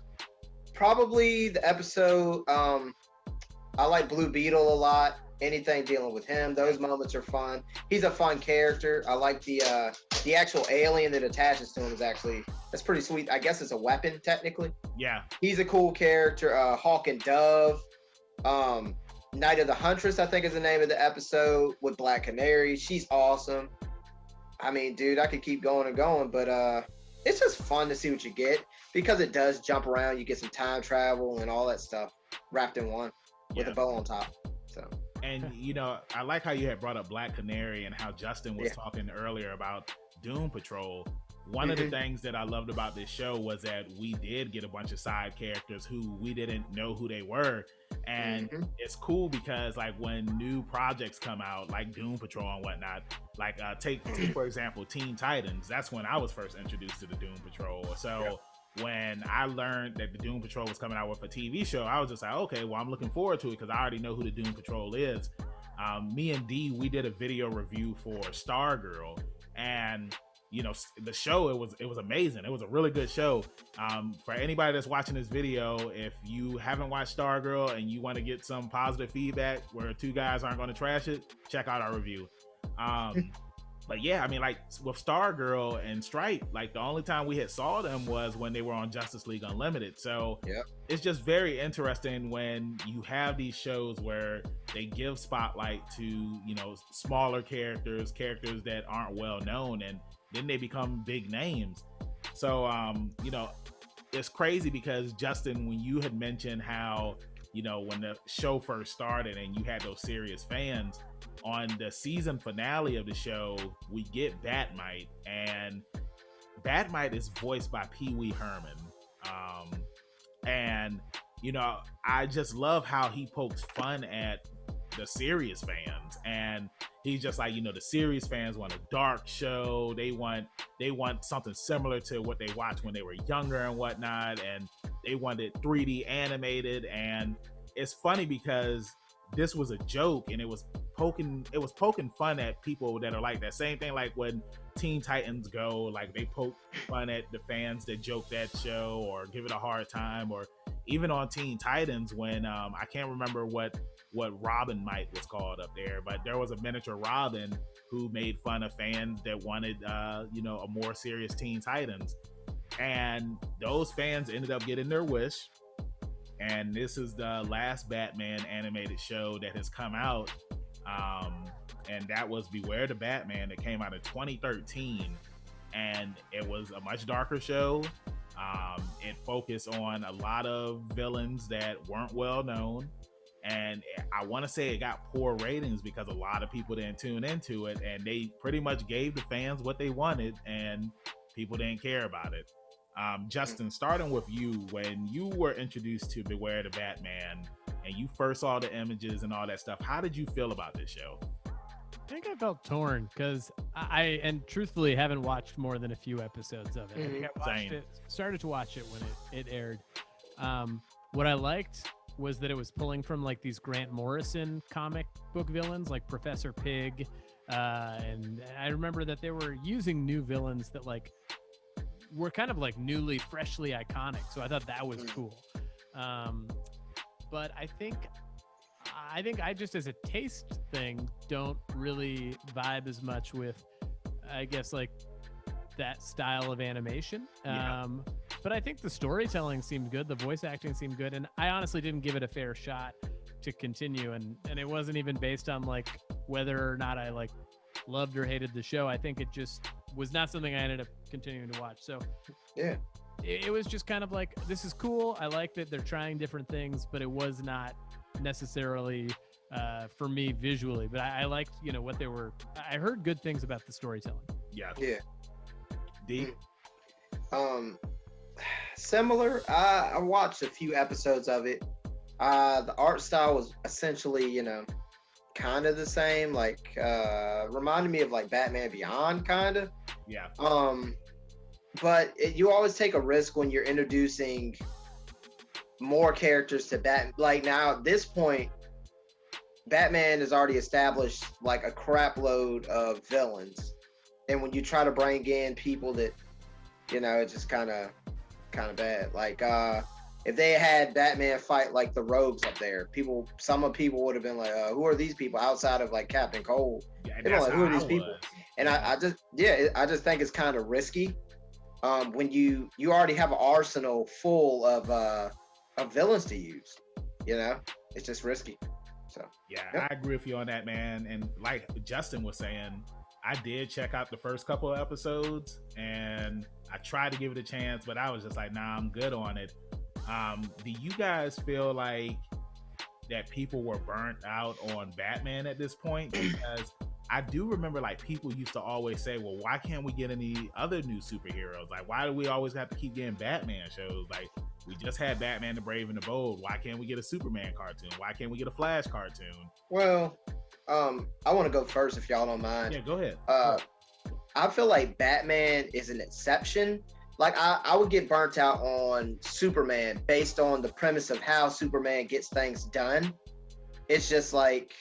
probably the episode, I like Blue Beetle a lot. Anything dealing with him, those moments are fun. He's a fun character. I like the actual alien that attaches to him that's pretty sweet. I guess it's a weapon technically. Yeah. He's a cool character. Hawk and Dove. Night of the Huntress, I think is the name of the episode with Black Canary. She's awesome. I mean, dude, I could keep going and going, but it's just fun to see what you get because it does jump around. You get some time travel and all that stuff wrapped in one with a bow on top. So. And, I like how you had brought up Black Canary and how Justin was talking earlier about Doom Patrol. One of the things that I loved about this show was that we did get a bunch of side characters who we didn't know who they were. And it's cool because like when new projects come out, like Doom Patrol and whatnot, like take for example, Teen Titans. That's when I was first introduced to the Doom Patrol. So when I learned that the Doom Patrol was coming out with a TV show, I was just like, okay, well, I'm looking forward to it because I already know who the Doom Patrol is. Me and D, we did a video review for Stargirl, and the show, it was amazing. It was a really good show. For anybody that's watching this video, if you haven't watched Stargirl and you want to get some positive feedback where two guys aren't going to trash it, check out our review. But yeah, I mean, like with Stargirl and Stripe, like the only time we had saw them was when they were on Justice League Unlimited. So it's just very interesting when you have these shows where they give spotlight to, smaller characters that aren't well known, and then they become big names. So, it's crazy because Justin, when you had mentioned how, when the show first started and you had those serious fans, on the season finale of the show, we get Batmite, and Batmite is voiced by Pee Wee Herman. And, I just love how he pokes fun at the serious fans, and he's just like, the serious fans want a dark show. They want something similar to what they watched when they were younger and whatnot, and they wanted 3D animated. And it's funny because this was a joke, and it was poking fun at people that are like that. Same thing like when Teen Titans Go, like they poke fun at the fans that joke that show or give it a hard time. Or even on Teen Titans when I can't remember what Robin Mite was called up there, but there was a miniature Robin who made fun of fans that wanted a more serious Teen Titans, and those fans ended up getting their wish. and this is the last Batman animated show that has come out. And that was Beware the Batman that came out in 2013, and it was a much darker show. It focused on a lot of villains that weren't well known, and I want to say it got poor ratings because a lot of people didn't tune into it, and they pretty much gave the fans what they wanted, and people didn't care about it. Justin, starting with you, when you were introduced to Beware the Batman and you first saw the images and all that stuff, how did you feel about this show? I think I felt torn because and truthfully haven't watched more than a few episodes of it. I think I started to watch it when it aired. What I liked was that it was pulling from like these Grant Morrison comic book villains like Professor Pig. And I remember that they were using new villains that like were kind of like freshly iconic. So I thought that was cool. But I think I just as a taste thing don't really vibe as much with, I guess, like that style of animation. But I think the storytelling seemed good. The voice acting seemed good. And I honestly didn't give it a fair shot to continue. And it wasn't even based on like whether or not I like loved or hated the show. I think it just was not something I ended up continuing to watch. So yeah, it was just kind of like, this is cool. I like that they're trying different things, but it was not necessarily for me visually, but I liked, what they were. I heard good things about the storytelling. Yeah. Deep. Similar. I watched a few episodes of it. The art style was essentially, kind of the same. Like, reminded me of like Batman Beyond, kind of. Yeah. But you always take a risk when you're introducing more characters to Batman. Like now at this point, Batman has already established like a crap load of villains, and when you try to bring in people that, it's just kind of bad. Like if they had Batman fight like the rogues up there, some people would have been like, who are these people outside of like Captain Cold? Yeah, they're like, who are these people? And I just think it's kind of risky. When you already have an arsenal full of villains to use, it's just risky. So I agree with you on that, man. And like Justin was saying, I did check out the first couple of episodes and I tried to give it a chance, but I was just like, nah, I'm good on it. Do you guys feel like that people were burnt out on Batman at this point? Because I do remember like people used to always say, well, why can't we get any other new superheroes? Like, why do we always have to keep getting Batman shows? Like, we just had Batman the Brave and the Bold. Why can't we get a Superman cartoon? Why can't we get a Flash cartoon? Well, I want to go first if y'all don't mind. Yeah, go ahead. I feel like Batman is an exception. Like I would get burnt out on Superman based on the premise of how Superman gets things done. It's just like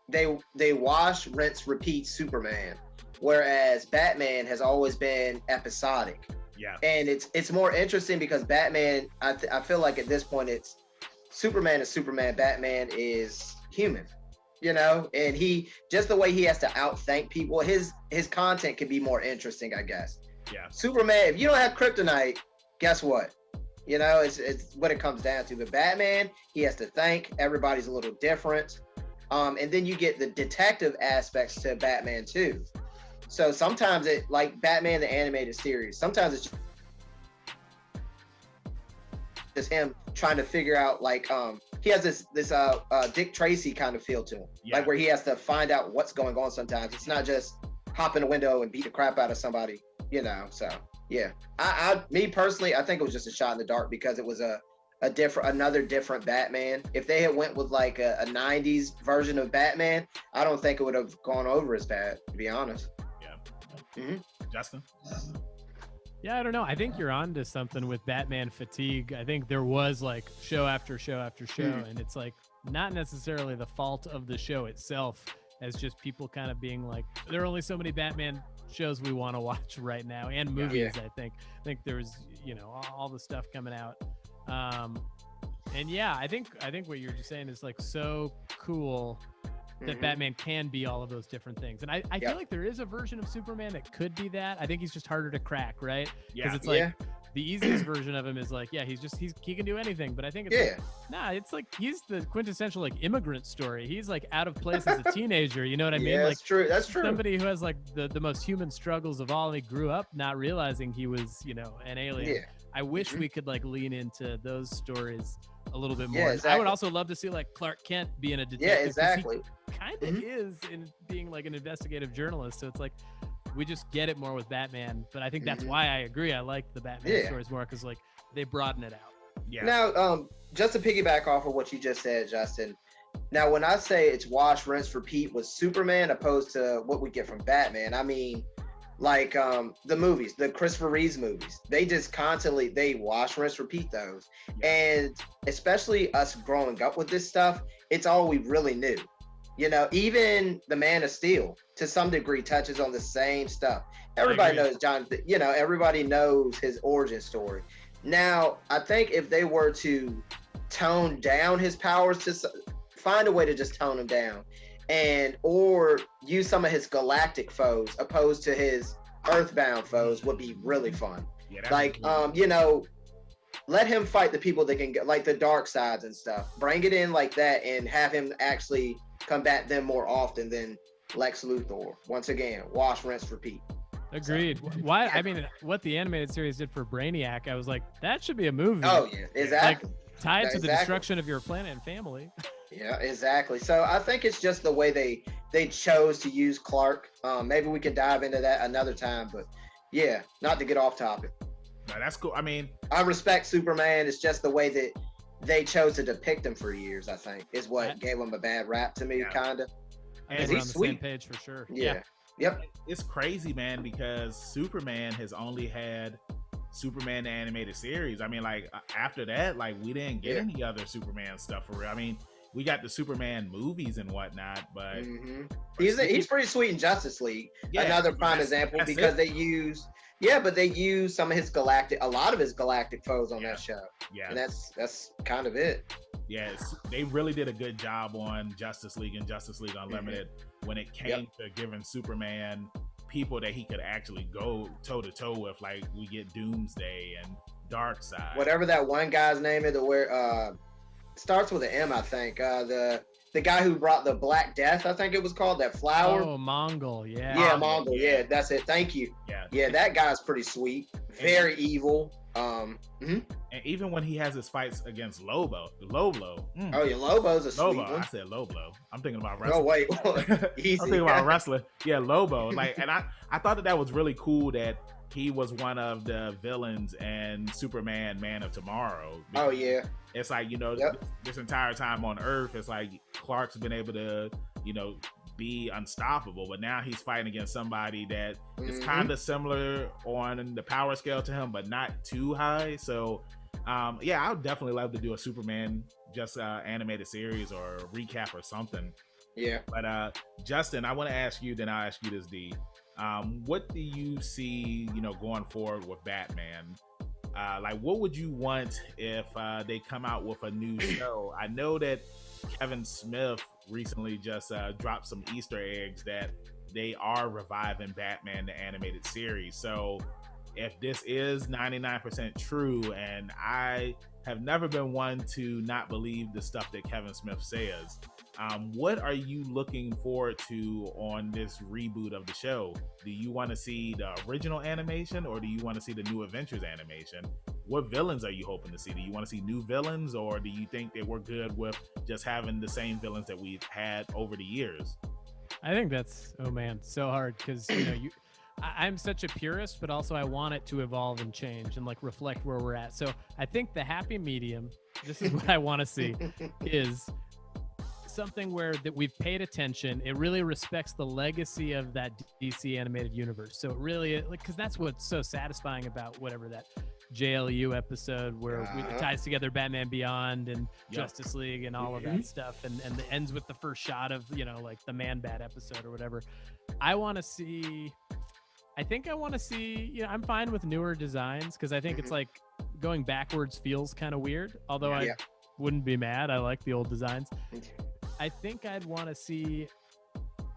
they wash, rinse, repeat Superman, whereas Batman has always been episodic. Yeah, and it's more interesting because Batman, I feel like at this point it's Superman is Superman, Batman is human, and he just the way he has to outthank people, his content can be more interesting, I guess. Yeah, Superman, if you don't have kryptonite, guess what? It's what it comes down to. But Batman, he has to think. Everybody's a little different. And then you get the detective aspects to Batman too. So sometimes it, like Batman the animated series, sometimes it's just him trying to figure out like he has this Dick Tracy kind of feel to him. Yeah. Like where he has to find out what's going on sometimes. It's not just hop in a window and beat the crap out of somebody, so yeah. Me personally, I think it was just a shot in the dark because it was another different Batman. If they had went with like a 90s version of Batman, I don't think it would have gone over as bad, to be honest. Yeah. Mm-hmm. Justin? Yeah, I don't know. I think you're on to something with Batman fatigue. I think there was like show after show after show, and it's like not necessarily the fault of the show itself, as just people kind of being like, there are only so many Batman shows we want to watch right now, and movies. Yeah. I think there's all the stuff coming out. And yeah, I think what you're just saying is like so cool that Batman can be all of those different things. And I feel like there is a version of Superman that could be that. I think he's just harder to crack, right? Because it's like the easiest version of him is like, yeah, he can do anything. But I think it's it's like he's the quintessential like immigrant story. He's like out of place as a teenager. You know what I mean? Yeah, like that's true. That's true. Somebody who has like the most human struggles of all. And he grew up not realizing he was, an alien. Yeah. I wish we could like lean into those stories a little bit more. Yeah, exactly. I would also love to see like Clark Kent being a detective. Yeah, exactly. He kind of is in being like an investigative journalist. So it's like we just get it more with Batman. But I think that's why I agree. I like the Batman stories more because like they broaden it out. Yeah. Now, just to piggyback off of what you just said, Justin. Now, when I say it's wash, rinse, repeat with Superman opposed to what we get from Batman, I mean, like the movies, the Christopher Reeves movies, they just constantly, they wash, rinse, repeat those. Yeah. And especially us growing up with this stuff, it's all we really knew. Even the Man of Steel, to some degree, touches on the same stuff. Everybody knows John, everybody knows his origin story. Now, I think if they were to tone down his powers, to find a way to just tone him down, or use some of his galactic foes opposed to his earthbound foes would be really fun. Yeah, like, let him fight the people that can get like the dark sides and stuff. Bring it in like that and have him actually combat them more often than Lex Luthor. Once again, wash, rinse, repeat. Agreed. So, why? I mean, what the animated series did for Brainiac, I was like, that should be a movie. Oh yeah, exactly. Like, tied to the destruction of your planet and family. Yeah, exactly. So I think it's just the way they chose to use Clark. Maybe we can dive into that another time, but yeah, not to get off topic. No, that's cool. I mean, I respect Superman. It's just the way that they chose to depict him for years, I think, is what gave him a bad rap to me, kind of. And he's on the same page for sure. Yeah. Yep. It's crazy, man, because Superman has only had Superman the animated series. I mean, like, after that, like, we didn't get any other Superman stuff for real. I mean, we got the Superman movies and whatnot, but he's pretty sweet in Justice League. Another prime example, because they use some of his a lot of his galactic foes on that show. Yeah, and that's kind of it. Yes, they really did a good job on Justice League and Justice League Unlimited when it came to giving Superman people that he could actually go toe to toe with. Like, we get Doomsday and Darkseid, whatever that one guy's name is, starts with an M, I think. The guy who brought the Black Death, I think it was called, that flower. Oh, Mongol, yeah. Yeah, Mongol, yeah, that's it. Thank you. Yeah, that guy's pretty sweet. Very evil. And even when he has his fights against Lobo. Oh, yeah, Lobo's a sweet one. I said Lobo. I'm thinking about wrestling. Oh, wait. Easy. I'm thinking about wrestling. Yeah, Lobo. Like, and I thought that was really cool that he was one of the villains in Superman Man of Tomorrow. Oh, yeah. It's like, this entire time on Earth, it's like Clark's been able to, be unstoppable, but now he's fighting against somebody that is kind of similar on the power scale to him, but not too high. So, I would definitely love to do a Superman just animated series or a recap or something. Yeah. But Justin, I want to ask you, then I'll ask you this, D. What do you see, going forward with Batman? Like, what would you want if they come out with a new show? I know that Kevin Smith recently just dropped some Easter eggs that they are reviving Batman the animated series. So if this is 99% true, and I have never been one to not believe the stuff that Kevin Smith says, what are you looking forward to on this reboot of the show? Do you want to see the original animation, or do you want to see the New Adventures animation? What villains are you hoping to see? Do you want to see new villains, or do you think that we're good with just having the same villains that we've had over the years? I think that's, so hard, because I'm such a purist, but also I want it to evolve and change and like reflect where we're at. So I think the happy medium, this is what I want to see, is something where that we've paid attention. It really respects the legacy of that DC animated universe. So it really, because that's what's so satisfying about whatever that JLU episode where it ties together Batman Beyond and Justice League and all of that stuff, and it ends with the first shot of like the Man-Bat episode or whatever. I want to see I'm fine with newer designs, because I think it's like going backwards feels kind of weird, although I wouldn't be mad. I like the old designs. I think I'd want to see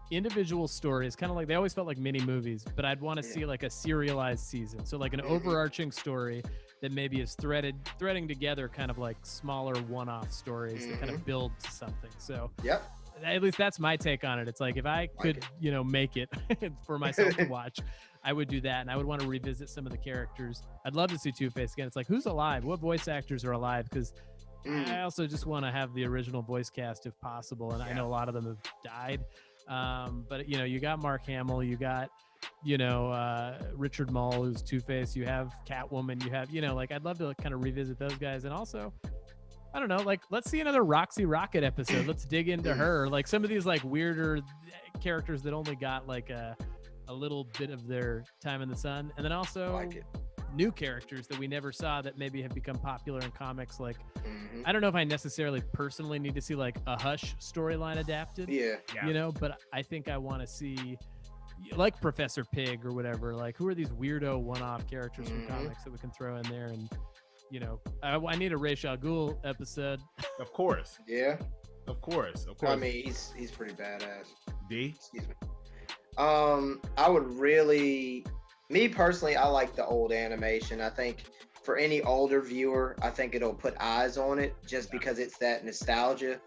individual stories, kind of like they always felt like mini movies, but I'd want to see like a serialized season. So like an overarching story that maybe is threading together kind of like smaller one-off stories that kind of build to something. So Yep. at least that's my take on it. It's like if I could, make it for myself to watch, I would do that, and I would want to revisit some of the characters. I'd love to see Two-Face again. It's like, who's alive? What voice actors are alive? Because I also just want to have the original voice cast if possible, and I know a lot of them have died. But you got Mark Hamill, you got Richard Mull, who's Two-Face, you have Catwoman, you have I'd love to kind of revisit those guys, and also I don't know, like let's see another Roxy Rocket episode. Let's dig into her, like some of these like weirder characters that only got like a little bit of their time in the sun, and then also new characters that we never saw that maybe have become popular in comics. Like I don't know if I necessarily personally need to see like a Hush storyline adapted, but I think I want to see like Professor Pig or whatever. Like who are these weirdo one-off characters from comics that we can throw in there? And I need a Ra's al Ghul episode. Of course. Yeah. Of course. I mean, he's pretty badass. D? Excuse me. I would really, me personally, I like the old animation. I think for any older viewer, I think it'll put eyes on it just because it's that nostalgia.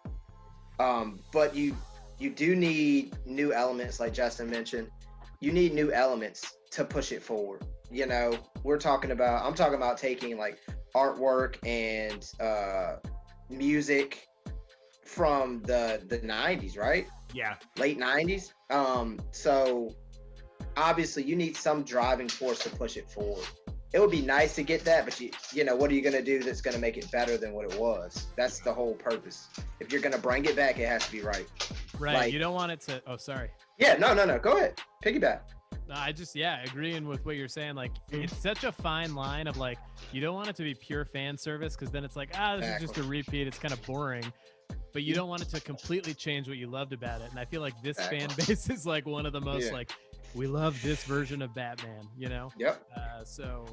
But you do need new elements, like Justin mentioned. You need new elements to push it forward. I'm talking about taking like artwork and music from the 90s, right? Yeah. Late 90s. So obviously you need some driving force to push it forward. It would be nice to get that, but what are you going to do that's going to make it better than what it was? That's the whole purpose. If you're going to bring it back, it has to be right. Right. Like, you don't want it to, sorry. Yeah, no. Go ahead. Piggyback. No, I just, agreeing with what you're saying. Like, it's such a fine line of like, you don't want it to be pure fan service because then it's like, this is just a repeat. It's kind of boring. But you don't want it to completely change what you loved about it. And I feel like this fan base is like one of the most like, we love this version of Batman, Yep. So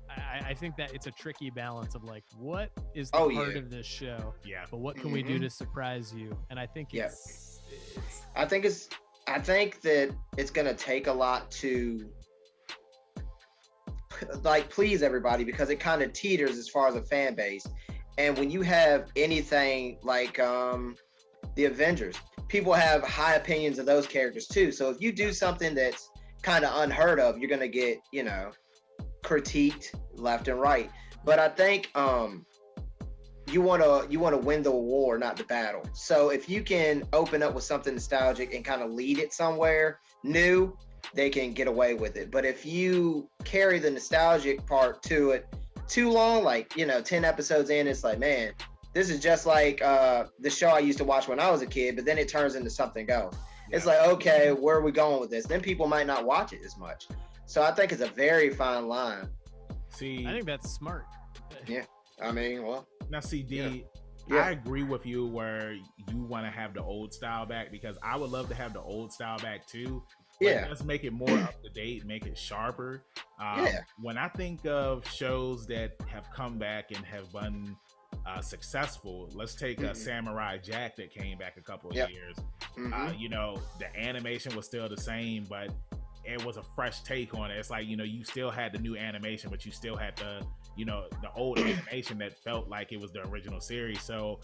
I think that it's a tricky balance of like, what is the part of this show? Yeah. But what can we do to surprise you? And I think I think that it's going to take a lot to like please everybody because it kind of teeters as far as a fan base. And when you have anything like the Avengers, people have high opinions of those characters too. So if you do something that's kind of unheard of, you're going to get, critiqued left and right. But I think you want to win the war, not the battle. So if you can open up with something nostalgic and kind of lead it somewhere new, they can get away with it. But if you carry the nostalgic part to it too long, like 10 episodes in, it's like, man, this is just like the show I used to watch when I was a kid, but then it turns into something else. It's like, okay, where are we going with this? Then people might not watch it as much. So I think it's a very fine line. See, I think that's smart. Yeah. I mean, well. Now, see, D, I agree with you where you want to have the old style back because I would love to have the old style back too. Let's make it more up to date, make it sharper. When I think of shows that have come back and have been successful, let's take Samurai Jack that came back a couple of years. The animation was still the same, but it was a fresh take on it. It's like, you still had the new animation, but you still had the old animation that felt like it was the original series. So,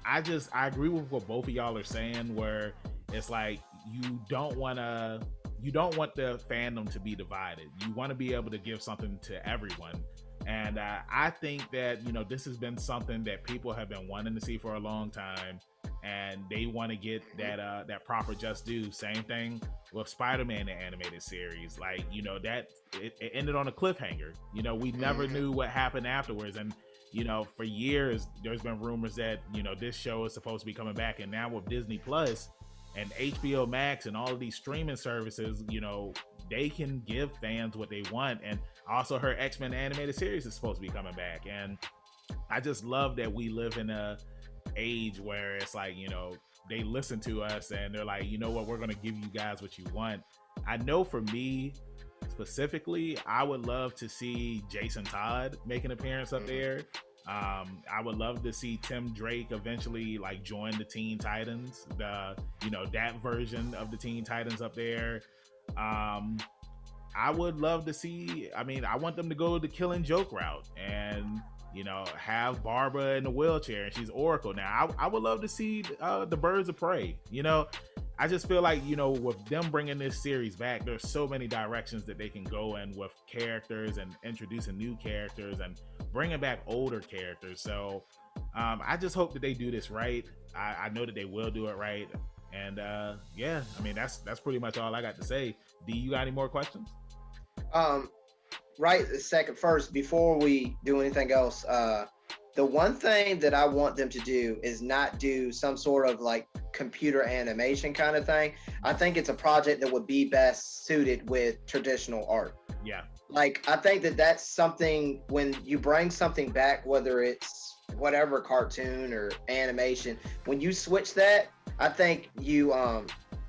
I agree with what both of y'all are saying, where it's like, you don't want the fandom to be divided. You want to be able to give something to everyone. And I think that, this has been something that people have been wanting to see for a long time. And they want to get that proper just due. Same thing with Spider-Man, the animated series. Like, that it ended on a cliffhanger. We never knew what happened afterwards. And, for years, there's been rumors that, this show is supposed to be coming back. And now with Disney Plus and HBO Max and all of these streaming services, they can give fans what they want. And I also heard X-Men animated series is supposed to be coming back. And I just love that we live in a age where it's like, they listen to us and they're like, we're going to give you guys what you want. I know for me specifically, I would love to see Jason Todd make an appearance up there. I would love to see Tim Drake eventually like join the Teen Titans, that version of the Teen Titans up there. I would love to see. I mean, I want them to go the Killing Joke route and have Barbara in the wheelchair and she's Oracle now. I would love to see the Birds of Prey. I just feel like with them bringing this series back, there's so many directions that they can go in with characters and introducing new characters and bringing back older characters. So I just hope that they do this right. I know that they will do it right. And yeah, I mean that's pretty much all I got to say. D, you got any more questions? Right a second first, before we do anything else, the one thing that I want them to do is not do some sort of like computer animation kind of thing. I think it's a project that would be best suited with traditional art. Yeah. Like, I think that that's something, when you bring something back, whether it's whatever cartoon or animation, when you switch that, I think you,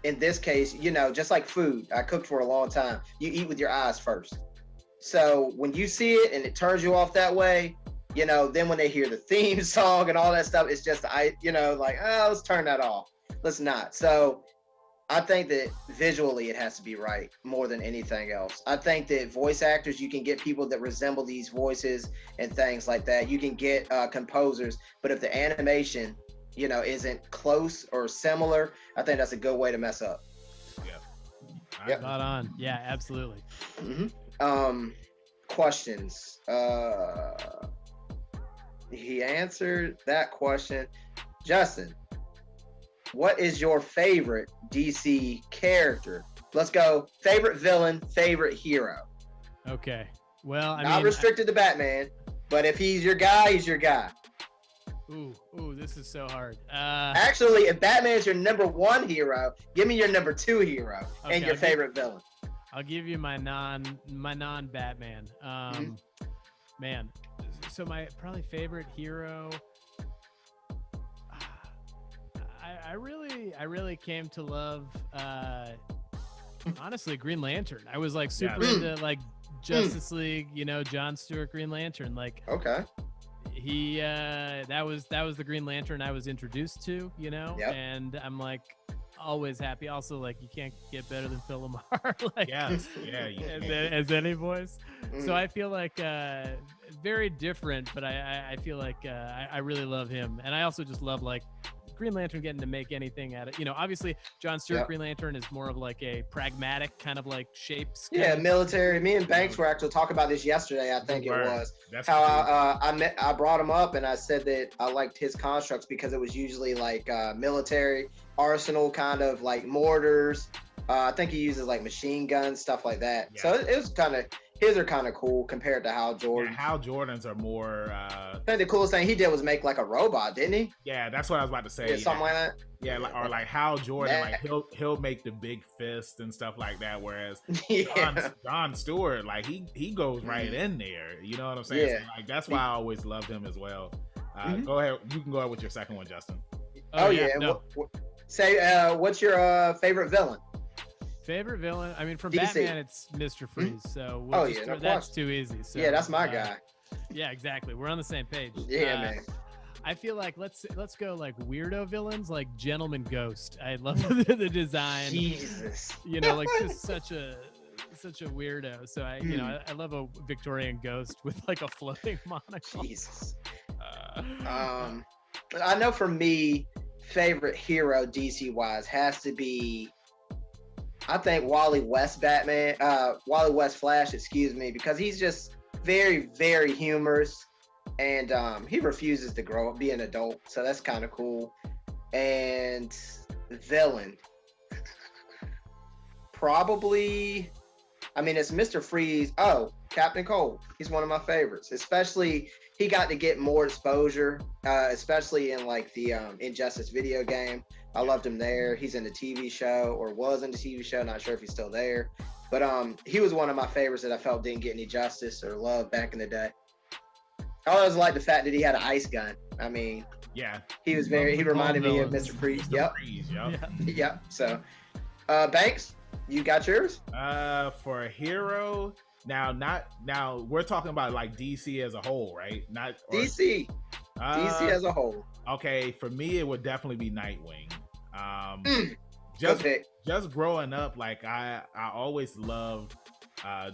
in this case, just like food, I cooked for a long time, you eat with your eyes first. So when you see it and it turns you off that way, then when they hear the theme song and all that stuff, it's just, let's turn that off. Let's not. So I think that visually it has to be right more than anything else. I think that voice actors, you can get people that resemble these voices and things like that. You can get composers, but if the animation, isn't close or similar, I think that's a good way to mess up. Yeah. Yep. Spot on. Yeah, absolutely. Mm-hmm. Questions. He answered that question. Justin, what is your favorite DC character? Let's go. Favorite villain, favorite hero. Okay. Well, I Not mean, restricted to Batman, but if he's your guy, he's your guy. Ooh, this is so hard. Actually, if Batman's your number one hero, give me your number two hero and your favorite villain. I'll give you my non-Batman. Man, so my probably favorite hero. I really came to love, honestly, Green Lantern. I was like super into like Justice League, John Stewart Green Lantern. Like, okay, he that was the Green Lantern I was introduced to, and I'm like always happy. Also, like, you can't get better than Phil Lamar. Like, yes, yeah, as any voice. So I feel like very different, but I feel like I really love him, and I also just love like Green Lantern getting to make anything out of, obviously John Stewart Green Lantern is more of like a pragmatic kind of like shapes. Yeah, military. Me and Banks were actually talking about this yesterday. I think it was how I brought him up and I said that I liked his constructs because it was usually like military arsenal kind of like mortars. I think he uses like machine guns, stuff like that. Yeah. So it was kind of, his are kind of cool compared to Hal Jordan. Yeah, Hal Jordan's are more. I think the coolest thing he did was make like a robot, didn't he? Yeah, that's what I was about to say. Yeah, something like that. Yeah, or like Hal Jordan, like he'll make the big fist and stuff like that. Whereas John Stewart, like he goes right in there. You know what I'm saying? Yeah. So, like that's why I always loved him as well. Go ahead, you can go ahead with your second one, Justin. Oh yeah. No. Say, what's your favorite villain? Favorite villain? I mean, from DC. Batman, it's Mr. Freeze. So that's too easy. So, yeah, that's my guy. Yeah, exactly. We're on the same page. Yeah, man. I feel like let's go like weirdo villains, like Gentleman Ghost. I love the design. Jesus. Like just such a weirdo. So I love a Victorian ghost with like a floating monocle. Jesus. I know for me, favorite hero DC wise has to be, I think, Wally West Flash, because he's just very, very humorous, and he refuses to grow up, be an adult, so that's kind of cool. And villain, probably, I mean, it's Mr. Freeze. Oh, Captain Cold. He's one of my favorites, especially he got to get more exposure, especially in like the Injustice video game. I loved him there. He's in the TV show, or was in the TV show. Not sure if he's still there, but he was one of my favorites that I felt didn't get any justice or love back in the day. I always liked the fact that he had an ice gun. I mean, yeah, he was he reminded me of Mr. Freeze. Yep. Yep. So, Banks, you got yours? For a hero, now we're talking about like DC as a whole, right? DC as a whole. Okay, for me it would definitely be Nightwing. Just growing up, like I always loved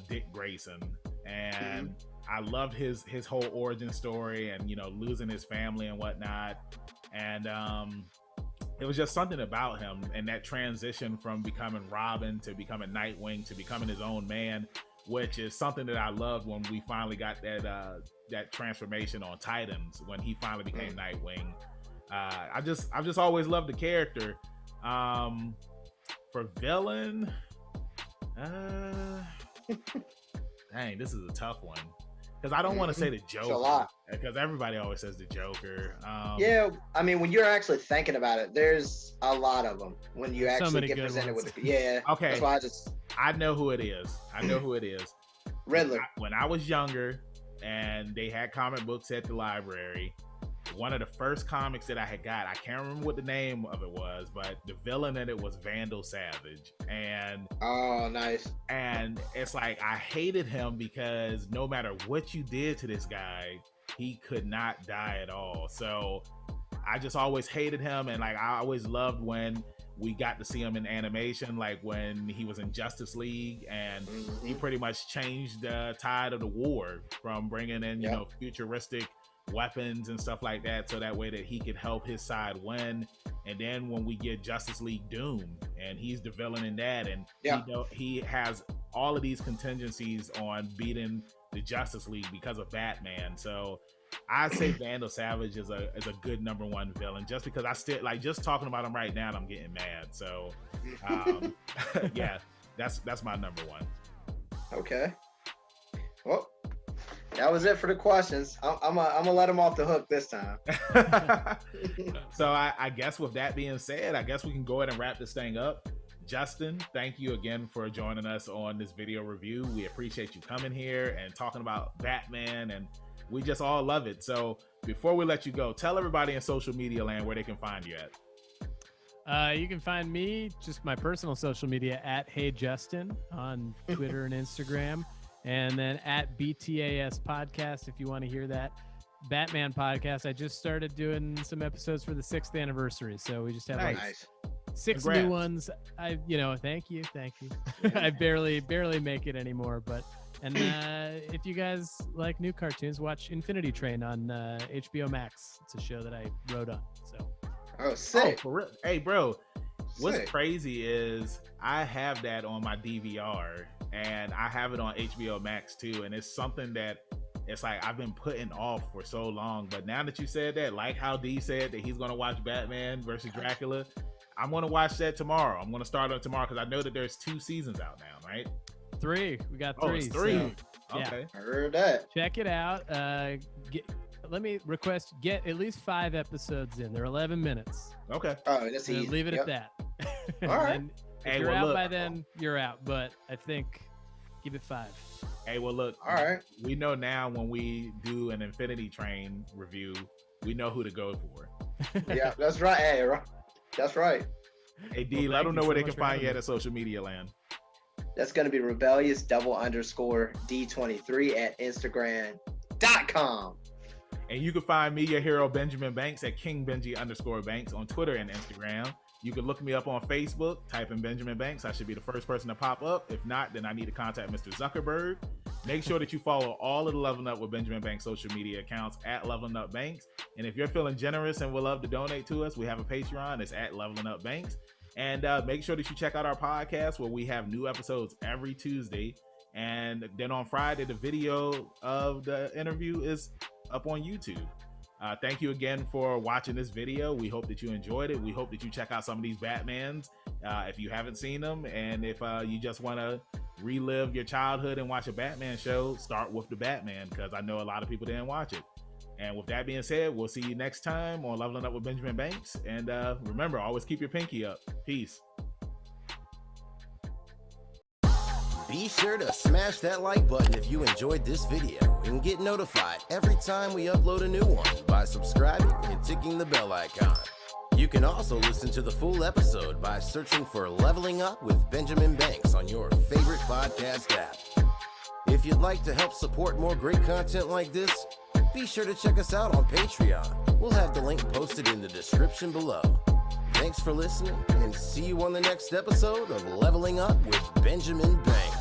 Dick Grayson, and I loved his whole origin story, and losing his family and whatnot, and it was just something about him and that transition from becoming Robin to becoming Nightwing to becoming his own man, which is something that I loved when we finally got that transformation on Titans when he finally became Nightwing. I've just always loved the character. For villain, dang, this is a tough one because I don't want to say the Joker. It's a lot because everybody always says the Joker. Yeah, I mean, when you're actually thinking about it, there's a lot of them when you actually get presented with it. Yeah. Okay. That's why I know who it is. Riddler. When I was younger and they had comic books at the library, one of the first comics that I had got, I can't remember what the name of it was, but the villain in it was Vandal Savage. And oh, nice. And it's like I hated him because no matter what you did to this guy, he could not die at all. So I just always hated him, and like I always loved when we got to see him in animation, like when he was in Justice League, and he pretty much changed the tide of the war from bringing in futuristic weapons and stuff like that, so that way that he could help his side win. And then when we get Justice League Doom, and he's the villain in that, and he has all of these contingencies on beating the Justice League because of Batman. So I'd say Vandal Savage is a good number one villain, just because I still like just talking about him right now and I'm getting mad. So yeah, that's my number one. Okay. Well, that was it for the questions. I'm gonna let him off the hook this time. So I guess with that being said, I guess we can go ahead and wrap this thing up. Justin, thank you again for joining us on this video review. We appreciate you coming here and talking about Batman, and we just all love it. So before we let you go, tell everybody in social media land where they can find you at. You can find me, just my personal social media, at Hey Justin on Twitter and Instagram. And then at BTAS Podcast, if you want to hear that Batman podcast. I just started doing some episodes for the 6th anniversary. So we just have like 6 Congrats. new ones. Thank you. I barely make it anymore. But if you guys like new cartoons, watch Infinity Train on HBO Max. It's a show that I wrote on. So sick. Oh, for real? Hey, bro. What's Sick. crazy is I have that on my DVR, and I have it on HBO Max too. And it's something that it's like I've been putting off for so long. But now that you said that, like how D said that he's going to watch Batman versus Dracula, I'm going to watch that tomorrow. I'm going to start on tomorrow because I know that there's 2 seasons out now, right? 3. We got 3. Oh, it's 3. So, okay. I heard that. Check it out. Let me request get at least 5 episodes in. They're 11 minutes. Okay. Oh, that's easy. Leave it at that. All right. If you're out by then, you're out. But I think give it 5. Hey, well, look. All right. We know now when we do an Infinity Train review, we know who to go for. Yeah, that's right. Hey, that's right. Hey, D, let them know where they can find you at social media land. That's going to be rebellious _D23 at Instagram.com. And you can find me, your hero, Benjamin Banks, at KingBenji_Banks on Twitter and Instagram. You can look me up on Facebook, type in Benjamin Banks. I should be the first person to pop up. If not, then I need to contact Mr. Zuckerberg. Make sure that you follow all of the Leveling Up with Benjamin Banks social media accounts at Leveling Up Banks. And if you're feeling generous and would love to donate to us, we have a Patreon. It's at Leveling Up Banks. And make sure that you check out our podcast where we have new episodes every Tuesday. And then on Friday, the video of the interview is up on YouTube. Thank you again for watching this video. We hope that you enjoyed it. We hope that you check out some of these Batmans if you haven't seen them. And if you just want to relive your childhood and watch a Batman show, start with the Batman, because I know a lot of people didn't watch it. And with that being said, we'll see you next time on Leveling Up with Benjamin Banks. And remember, always keep your pinky up. Peace. Be sure to smash that like button if you enjoyed this video and get notified every time we upload a new one by subscribing and ticking the bell icon. You can also listen to the full episode by searching for Leveling Up with Benjamin Banks on your favorite podcast app. If you'd like to help support more great content like this, be sure to check us out on Patreon. We'll have the link posted in the description below. Thanks for listening, and see you on the next episode of Leveling Up with Benjamin Banks.